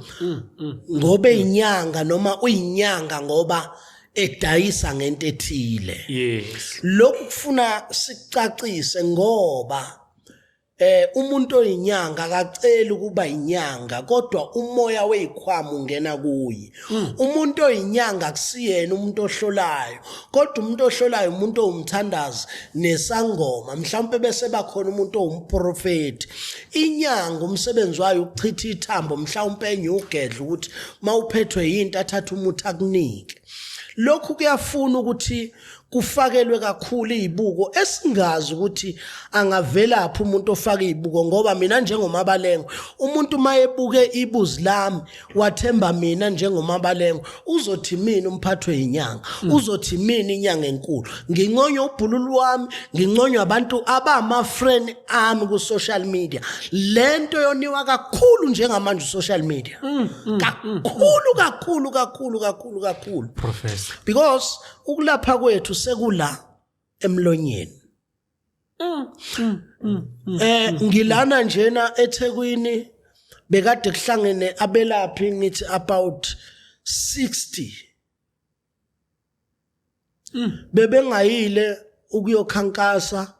ngoba inyanga noma uyinyanga ngoba edayisa ngento ethile. Yes. Lokhu kufuna sicacise ngoba umuntu oyinyanga akaceli ukuba inyanga kodwa umoya wezikhwama ungena kuyi. Umuntu oyinyanga kusiyena umuntu ohlolayo kodwa umuntu ohlolayo umuntu owumthandazi nesangoma, mhlawumbe bese bakhona umuntu owumprofeti. Inyanga umsebenzi wayo ukuchitha ithambo mhlawumbe enye ugedla ukuthi mawuphethwe yinto athatha umuthi akunike. Lokhu kuyafuna ukuthi kufakelwe kakhulu izibuko esingazi ukuthi angavelaphi umuntu ofaka izibuko ngoba mina njengomabalengo umuntu mayebuke ibuzi lami wathemba mina njengomabalengo uzothi mina umphathwe inyanga uzothi mina inyanga enkulu nginqonya ubhululu wami nginqonya abantu abama friend ami ku social media. Lento yoniwa kakhulu njengamanje social media kakhulu Professor. because ukulapha kwethu sekula emlonyeni. Ngilana njena eThekwini bekade kuhlangene abelaphi ngithi about 60 bebengayile ukuyokhankasa,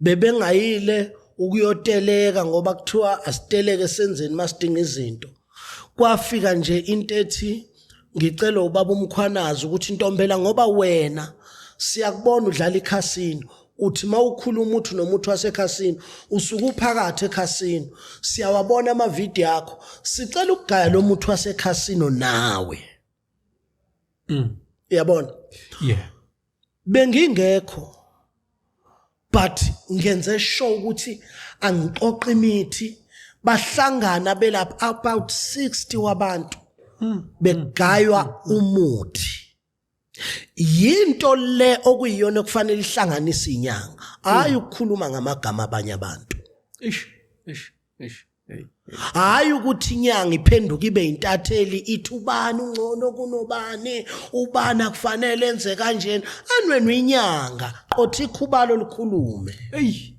bebengayile ukuyoteleka ngoba kuthiwa asiteleke senzeni masidinga izinto. Kwafika nje into ethi ngicela ubaba umkhwanazi ukuthi intombela ngoba wena siyakubona udlala ikhasino uthi mawukhuluma uthi nomuntu wasekhasini usuku phakathi ekhasini siyawabona ama video akho sicela ukugaya lo muntu wasekhasino nawe. Uyabona? Yeah. Bengingekho but ngenze sure ukuthi angixoxa imithi bahlangana belapha about 60 wabantu begaywa umuthi yinto le okuyiyona kufanele ihlanganise inyanga hayi ukukhuluma ngamagama abanye abantu ish hey. hayi ukuthi inyanga iphenduka ibe intatheli ithi ubani ungcono kunobani ubani akufanele enze kanjena anwenu inyanga othi ikhubalo likhulume hey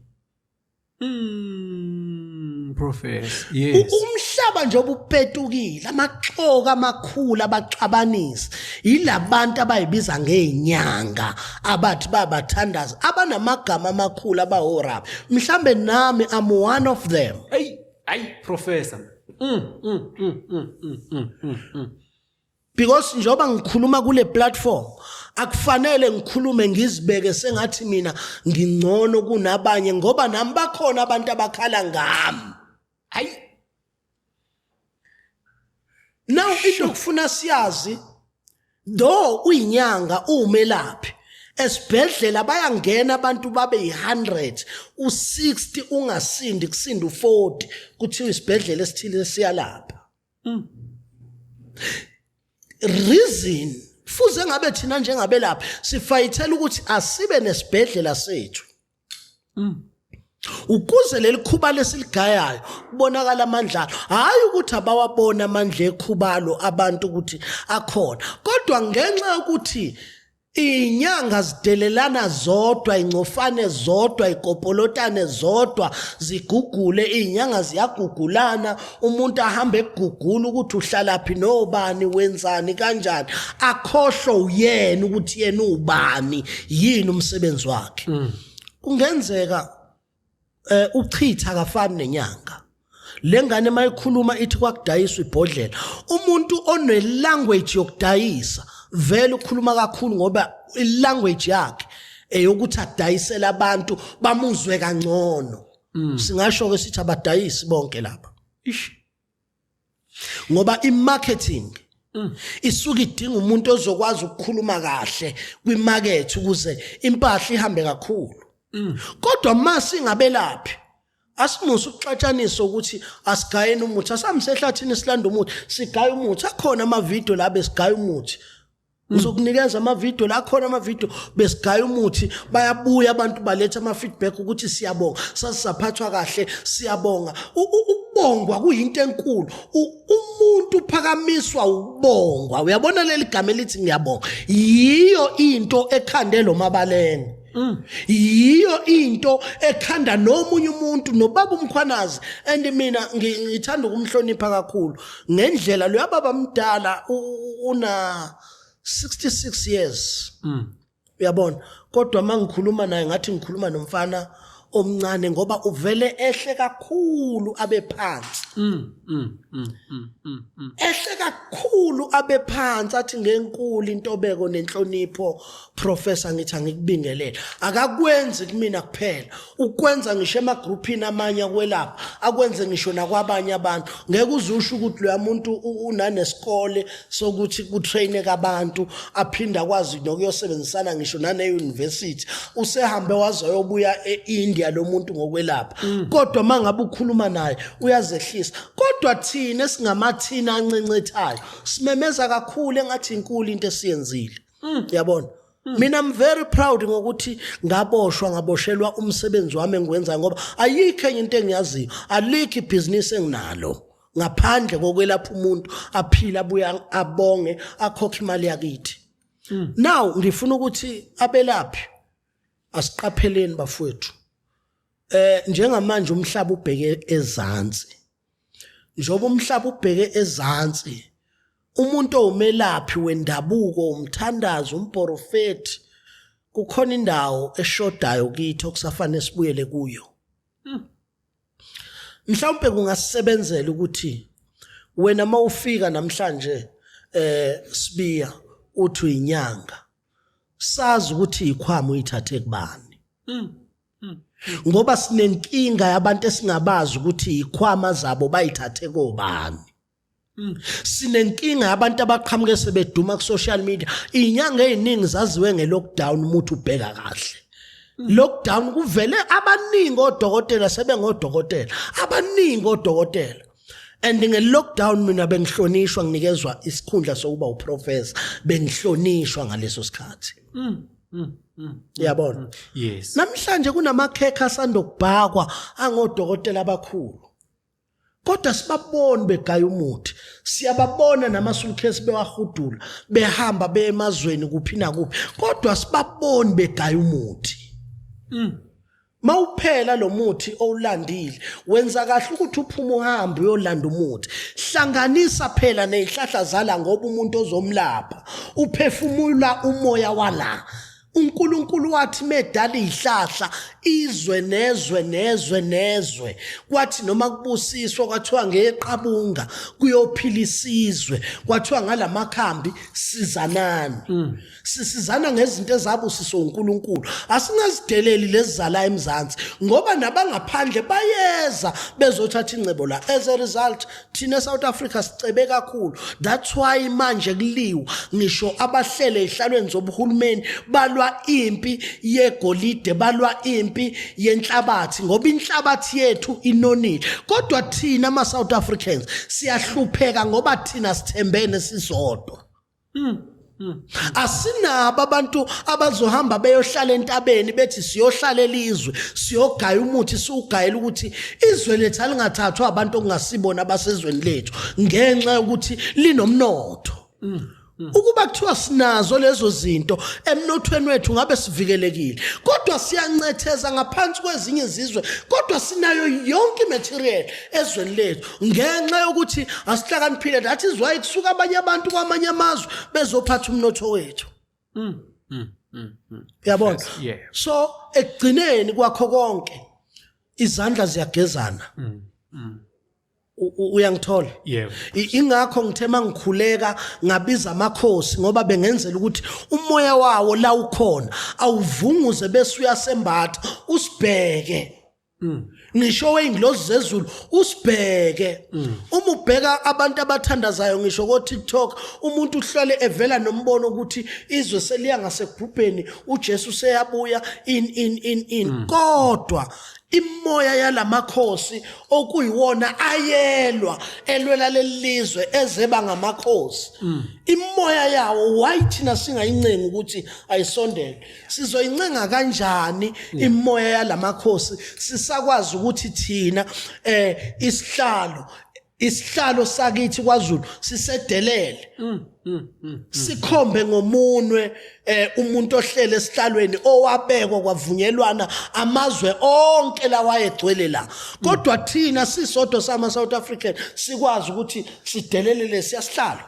Professor yes umhlaba nje obupetukile amaxhoka amakhulu abaxabanisi yilabantu abayibiza ngeenyanga abathi babathandaza abanamagama amakhulu abahoraba mhlambe nami am one of them hey Professor because njoba ngikhuluma kule platform akufanele ngikhulume ngizibeke sengathi mina ngingcono kunabanye ngoba nami bakhona abantu abakhala ngami hayi now into kufuna siyazi do uyinyanga umelaphi esibhedlela bayangena abantu babe yi100 u60 ungasindi kusinda u40 kuthiwa isibhedlela esithile siyalapha reason fuze ngabe thina njengabelaphi sifayithela ukuthi asibe nesibhedlela sethu ukuze leli khuba lesiligayayo kubonakala amandla hayi ukuthi abawabona amandla ekhubalo abantu ukuthi akhona kodwa ngenxa yokuthi inyanga zidelelana zodwa ingcofane zodwa ikopolotane zodwa zigugule inyanga ziyagugulana umuntu ahamba egugula ukuthi uhlalaphi nobani wenzani kanjani akhohlwe uyena ukuthi yena ubani yini umsebenzi wakhe kungenzeka uchitha akafani nenyanga lengane mayikhuluma ithi kwakudayiswa ibhodlela umuntu one-language yokudayisa vele ukhuluma kakhulu ngoba i-language yakhe eyokuthi adayisela abantu bamuzwe kangcono singasho ke sithi abadayisi bonke lapha ngoba i-marketing isuka idinga umuntu ozokwazi ukukhuluma kahle kwimarket ukuze impahla ihambe kakhulu kodwa mase ingabelaphi asimusa ukuxatshanisa ukuthi asigayeni umuthi asamsehlathini silanda umuthi sigaya umuthi akhona amavideo la besigaya umuthi uzokunikeza amavideo la khona amavideo besigaya umuthi bayabuya abantu baletha ama-feedback ukuthi siyabonga sasaphathwa kahle siyabonga ukubongwa kuyinto enkulu umuntu uphakamiswa ukubongwa uyabona leli gama elithi ngiyabonga yiyo into ekhande lo mabalenge yiyo into ekhanda nomunye umuntu nobaba umkhwanazi and mina ngithanda ukumhlonipha kakhulu ngendlela lo yababa mdala una 66 years uyabona kodwa mangikhuluma naye ngathi ngikhuluma nomfana omncane ngoba uvele ehle kakhulu abe phansi ehle kakhulu abe phansi athi ngenkulu intobeko nenhlonipho Professor ngithi angikubingelele akakwenzi kumina kuphela ukwenza ngisho emagroupini amanye akwelapha akwenze ngisho nakwabanye abantu ngeke uzusho ukuthi lo muntu unanesikole sokuthi kutraine kabantu aphinda kwazi nokuyosebenzisana ngisho nane university usehambe wazoyobuya eIndia lo muntu ngokwelapha kodwa mangabe ukhuluma naye uyazehlisa kodwa thina esingamathina ancencethayo simemeza kakhulu engathi inkulu into esiyenzile yabona mina I'm very proud ngokuthi ngaboshelwa umsebenzi wami engwenza ngoba ayikho enye into engiyaziyo alikho ibhizinisi enginalo ngaphandle kokwelapha umuntu aphila abuya abonge akhokhe imali yakithi now ngifuna ukuthi abelaphi asiqapheleni bafowethu njengamanje umhlaba ubheke ezantsi njoba umhlaba ubheke ezantsi umuntu omelaphi wendabuko umthandazi umprofeti kukhona indawo eshodayo kithi okusafanele sibuyele kuyo mhlawumbe kungasebenzela ukuthi wena mawufika namhlanje sibiya uthi uyinyanga sazi ukuthi ikhwama uyithathe kubani ngoba sinenkinga yabantu esingabazi ukuthi ikhwama zabo bayithathe kobani sinenkinga yabantu abaqhamuke sebeduma ku social media inyanga eziningi zaziwe ngelockdown umuntu ubheka kahle lockdown kuvele abaningi odokotela sebengodokotela abaningi odokotela and nge-lockdown mina bengihlonishwa nginikezwa isikhundla sokuba uprofessor bengihlonishwa ngaleso sikhathi yabona Yes. namhlanje kunamakhekhe asandokubhakwa angodokotela abakhulu kodwa sibaboni begaya umuthi siyababona namasulcase bewahudula behamba beemazweni kuphi nakuphi kodwa sibaboni begaya umuthi mawuphela lo muthi owulandile wenza kahle ukuthi uphuma uhambe uyolanda umuthi hlanganisa phela nezihlahla zala ngoba umuntu ozomlapha uphefumula umoya wala uNkulunkulu wathi medala izihlahla izwe nezwe kwathi noma kubusiswa kwathiwa ngeqabunga kuyophila isizwe kwathiwa ngalamakhambi sizanani sisizana ngezinto ezabusiswa uNkulunkulu asingazideleli lezizala emzansi ngoba nabangaphandle bayeza bezothatha incebo la as a result thina South Africa sicebe kakhulu that's why manje kuliwa ngisho abahlele ehlalweni zobuhulumeni balwa impi yegolide balwa impi yenhlabathi ngoba inhlabathi yethu inonile kodwa thina ama South Africans siyahlupheka ngoba thina sithembene sisodwa asinabo abantu abazohamba beyohlala entabeni bethi siyohlala elizwe siyogaya umuthi siugayela ukuthi izwe lethu alingathathwa abantu okungasibona abasezweni lethu ngenxa yokuthi linomnotho ukuba kuthiwa sinazo lezo zinto emnothweni wethu ngabe sivikelekile kodwa siyancetheza ngaphansi kwezinye izizwe kodwa sinayo yonke material ezweni lethu ngenxa yokuthi asihlakaniphile that is why kusuka abanye abantu kwamanye amazwe bezophatha umnotho wethu yabona Yeah. so ekugcineni kwakho konke izandla ziyagezana uyangithola Yeah. ingakho ngithema ngikhuleka ngabiza amakhosi ngoba bengenzela ukuthi umoya wawo la ukhona awuvunguze bese uyasembatha usibheke ngisho weyingilozi zezulu usibheke uma ubheka abantu abathandazayo ngisho ko TikTok umuntu uhlale evela nombono ukuthi izwe seliya ngasekubhubheni uJesu seyabuya in kodwa imoya yalamakhosi okuyiwona ayelwa elwela lelizwe ezeba ngamakhosi imoya yawo wayithina singayincenga ukuthi ayisondele sizoyincenga kanjani imoya yalamakhosi sisakwazi ukuthi thina isihlalo sakithi kwaZulu sisedelele sikhombe ngomunwe umuntu ohlele esihlalweni owabekwa kwavunyelwana amazwe onke lawayegcwele la kodwa thina sisodwa sama South African sikwazi ukuthi sidelelele siyasihlalo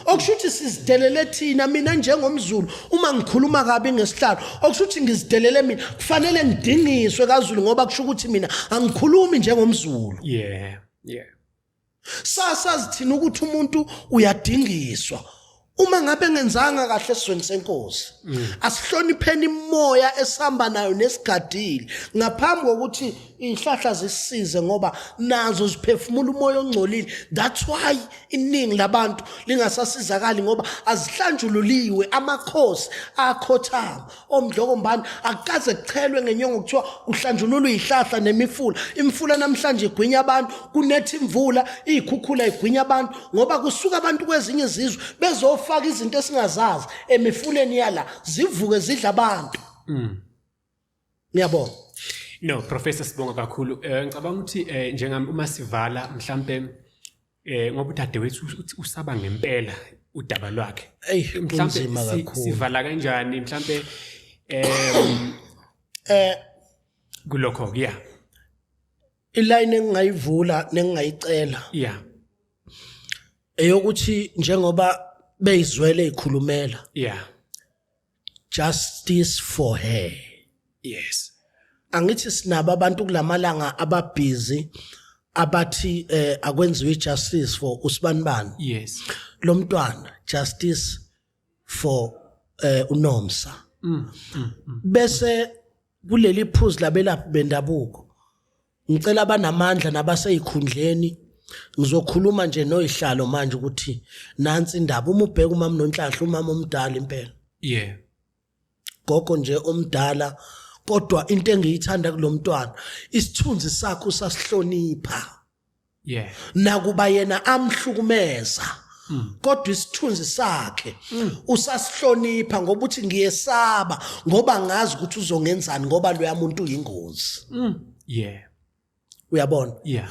okushuthi sizidelele thina mina njengomZulu uma ngikhuluma kabi ngesihlalo okushuthi ngizidelele mina kufanele ngidingiswe kaZulu ngoba kusho ukuthi mina angikhulumi njengomZulu Yeah. sasazi thina ukuthi umuntu uyadingiswa uma ngabe ngenzanga kahle esizweni senkosi asihlonipheni imoya esihamba nayo nesigadile ngaphambi kokuthi izihlahla zisisize ngoba nazo ziphefumula umoya ongcolile that's why iningi labantu lingasasizakali ngoba azihlanjululiwe amakhosi akhothama omdloko mbani akukaze kuchelwe ngenyongo kuthiwa uhlanjululwa izihlahla nemifula imifula namhlanje igwinya abantu kunethi imvula izikhukhula igwinya abantu ngoba kusuka abantu kwezinye izizwe bezofaka izinto esingazazi emifuleni yala zivuke zidla abantu ngiyabona. No, Professor Sibonga kakhulu. Ngicabanga ukuthi njengami uma sivala mhlambe ngoba udadewethu usaba ngempela udaba lwakhe. Mhlambe sivala kanjani mhlambe kulokho yeah. Iline engingayivula nengingayicela. Yeah. Eyokuthi njengoba beyizwele ikhulumela. Yeah. Justice for her. Yes. Angithi sinabo abantu kulamalanga ababhizi abathi akwenziwe justice for usibanibani. Yes. Lo mntwana justice for uNomsa. Bese kuleli phuzu labelaphi bendabuko ngicela abanamandla nabaseyikhundleni ngizokhuluma nje noyihlalo manje ukuthi nansi indaba uma ubheka umama noNhlahla umama omdala impela. Yeah. Gogo nje omdala kodwa into engiyithanda kulomntwana isithunzi sakho sasihlonipha Yeah. nakuba yena amhlukumeza kodwa isithunzi sakhe usasihlonipha ngoba uthi ngiyesaba ngoba ngazi ukuthi uzongenzani ngoba lo yamuntu uyingozi. Yeah. Uyabona? Yeah.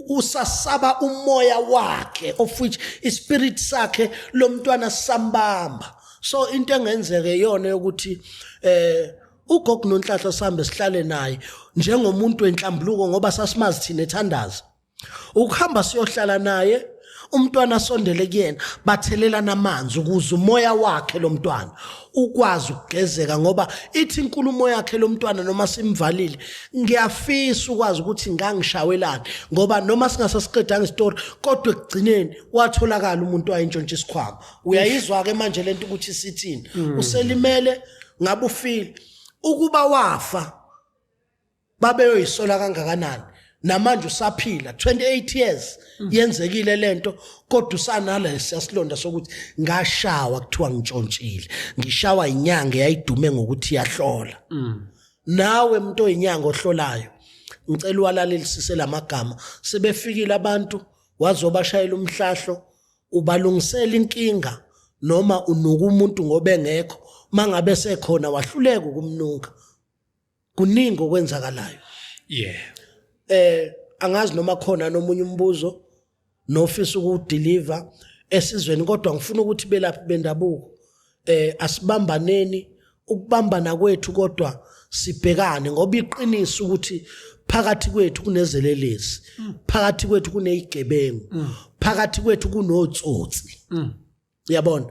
Usasaba umoya wakhe of which ispirit sakhe lo mntwana sambamba. So into engenzeke yona ukuthi ugogo noNhlahla sihambe sihlale naye njengomuntu wenhlambuluko ngoba sasimazi thina ethandaza. Ukuhamba siyohlala naye umntwana asondele kuyena bathelelana amanzi ukuze umoya wakhe lo mntwana ukwazi ukugezeka ngoba ithi inkulumo yakhe lo mntwana noma simvalile ngiyafisa ukwazi ukuthi ngangishawelana ngoba noma singasasiqedanga istory kodwa ekugcineni watholakala umuntu wayintshontsha isikhwama. Uyayizwa ke manje lento ukuthi sithini uselimele ngabe ufile ukuba wafa babeyoyisola kangakanani namanje usaphila 28 years yenzekile lento kodwa usanala siyasilonda sokuthi ngashawa kuthiwa ngitshontshile ngishawa inyanga yayidume ngokuthi yahlola. Nawe umuntu oyinyanga ohlolayo ngicela uwalalelisise lamagama sebefikile abantu wazobashayela umhlahlo ubalungisela inkinga noma unuka umuntu ngoba engekho mangabe sekhona wahluleka ukumnuka kuningi okwenzakalayo. Yeah. Angazi noma khona nomunye umbuzo nofisa ukudeliver esizweni kodwa ngifuna ukuthi belaphi bendabuko asibambaneni ukubambana kwethu kodwa sibhekane ngoba iqiniso ukuthi phakathi kwethu kunezelelesi phakathi kwethu kuneyigebengu phakathi kwethu kunotsotsi. Uyabona?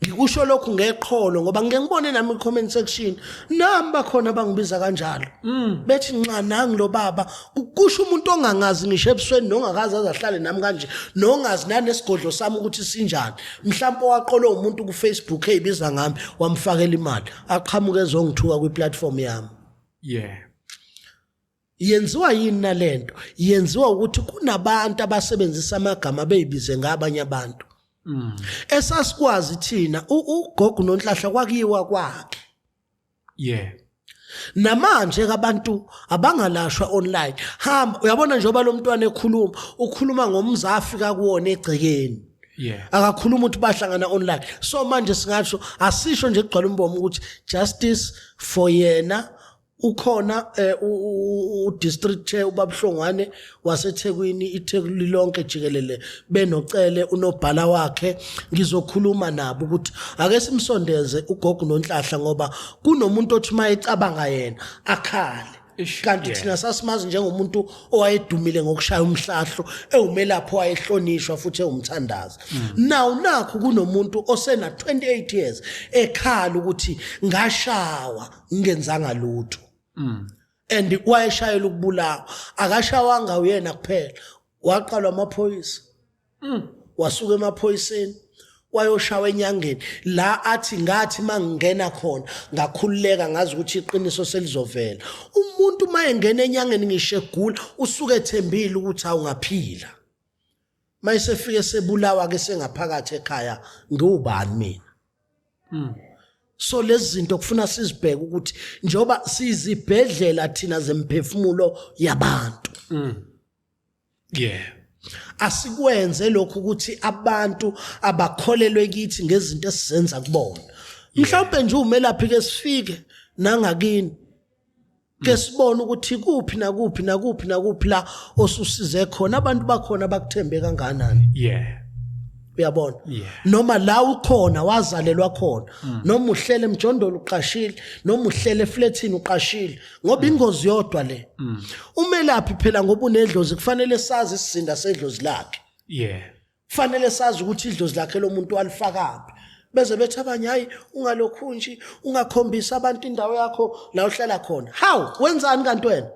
Ngikusho lokhu ngeqholo ngoba ngeke ngibone nami comment section namba khona bangibiza kanjalo bethi nxa nangi lo baba kusho umuntu ongangazi ngisho ebusweni nongakazi azahlale nami kanje nongazi nanesigodlo sami ukuthi sinjani mhlawumbe waqola umuntu ku Facebook eyibiza ngami wamfakela imali aqhamuke ezongithuka kwi platform yami. Yeah. Yenziwa yini nalento? Yenziwa ukuthi kunabantu abasebenzisa amagama beyibize ngabanye abantu. Esasikwazi thina ugogo noNhlahla kwakiwa kwakhe. Yeah. Namanje abantu abangalashwa online hamba uyabona njengoba lo mntwana ekhuluma ukhuluma ngomzafika kuwona egcekeni. Yeah. Akakhuluma ukuthi bahlangana online. So manje singatsho asisho nje kugcwala umbomo ukuthi justice for yena ukhona district chair ubabuhlongwane waseThekwini iThekwini lonke jikelele benocele unobhala wakhe ngizokhuluma nabo ukuthi ake simsondeze ugogo noNhlahla ngoba kunomuntu othi mayecabanga yena akhale kanti thina sasimazi njengomuntu owayedumile ngokushaya umhlahlo ewumelapho wayehlonishwa futhi ewumthandaza. Now nakho kunomuntu osena 28 years ekhala ukuthi ngashawa ngenzanga lutho. And wayeshayela ukubulawa akashawanga uyena kuphela waqalwa amaphoyisa wasuka emaphoyiseni wayoshawa enyangeni la athi ngathi mangena khona ngakhululeka ngazi ukuthi iqiniso selizovela. Umuntu mayengena enyangeni ngishegula usuke ethembile ukuthi awungaphila mayisefike sebulawa ke sengaphakathi ekhaya ngiwubani mina. So lezi zinto kufuna sizibheke ukuthi njoba sizibhedlela thina zemphefumulo yabantu. Yeah. Asikwenze lokho ukuthi abantu abakholelwe kithi ngezinto esizenza kubona. Mhlawumbe nje umelaphi ke sifike nangakini ke sibone ukuthi kuphi nakuphi la osusize khona abantu bakhona bakuthembe kanganani. Yeah. Uyabona? Yeah. Noma la ukhona wazalelwa khona noma uhlele emjondolo uqashile noma uhlele eflatini uqashile ngoba ingozi yodwa le. Umelaphi phela ngoba unedlozi kufanele sazi isizinda sedlozi lakhe. Yeah. Kufanele sazi ukuthi idlozi lakhe lo muntu walifakaphi beze bethi abanye hayi ungalokhunji ungakhombisa abantu indawo yakho la uhlala khona. How wenzani kanti wena?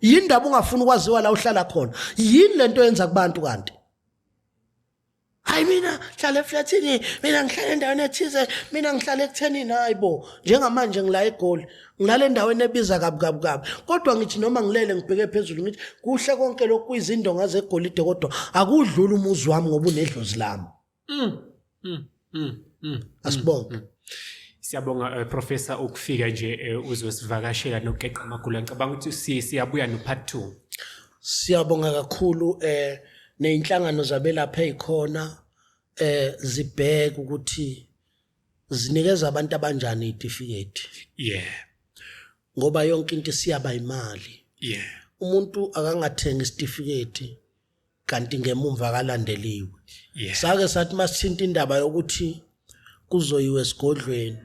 Yini indaba ungafuna ukwaziwa la uhlala khona? Yini lento yenza kubantu kanti? Hayi mina hlala eflatini mina ngihlala endaweni ethize mina ngihlala ekuthenini hayibo njengamanje ngila eGoli ngilala endaweni ebiza kabi kodwa ngithi noma ngilele ngibheke phezulu ngithi kuhle konke lokhu izindonga zeGolide kodwa akudlula umuzi wami ngoba unedlozi lami. Asibonge. Siyabonga Professor ukufika nje uzosivakashela nokuqeqa amagulu ngicabanga ukuthi siyabuya no part 2. Siyabonga kakhulu neinhlangano zabelapha ezikhona zibheka ukuthi zinikeza abantu abanjani itifikethi. Yeah. Ngoba yonke into siyaba imali. Yeah. Umuntu akangathenga isitifiketi kanti ngemumva akalandeliwe. Yeah. Sake sathi masithinta indaba yokuthi kuzoyiwe esigodlweni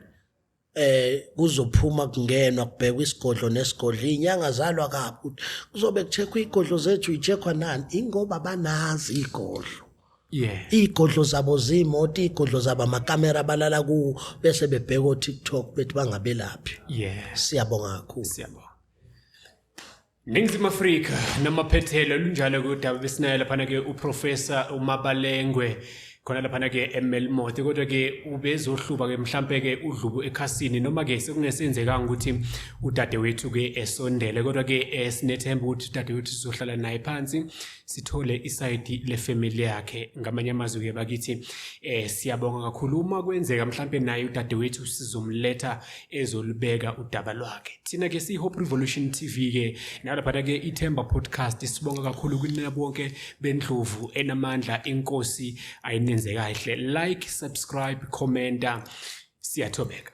kuzophuma kungenwa kubhekwa isigodlo nesigodlo inyanga zalwa kabi kuzobe kucheckwa igodlo zethu icheckwa nani ingoba banazi igodlo. Yeah. Igodlo zabo zimoto igodlo zabo amakamera balala ku bese bebheka o TikTok bethi bangabelaphi. Yeah. Siyabonga kakhulu. Siyabonga. Ningizimu Afrika namaphethelo lunjalo kudaba besinayo lapha ke uprofessor uMabalengwe khona lapha ke eMelmoth kodwa ke ubezohluba ke mhlambe ke udlubu ekhasini noma ke sekungesenzekanga ukuthi udadewethu ke esondele kodwa ke sinethemba ukuthi udadewethu sizohlala naye phansi sithole iside le family yakhe ngamanye amazwi ke bakithi siyabonga kakhulu uma kwenzeka mhlambe naye udadewethu sizomletha ezolibeka udaba lwakhe thina ke si Hope Revolution TV ke nalapha ke iThemba podcast sibonga kakhulu kunina bonke bendlovu enamandla inkosi ayinenze kahle like subscribe commenta siyathobeka.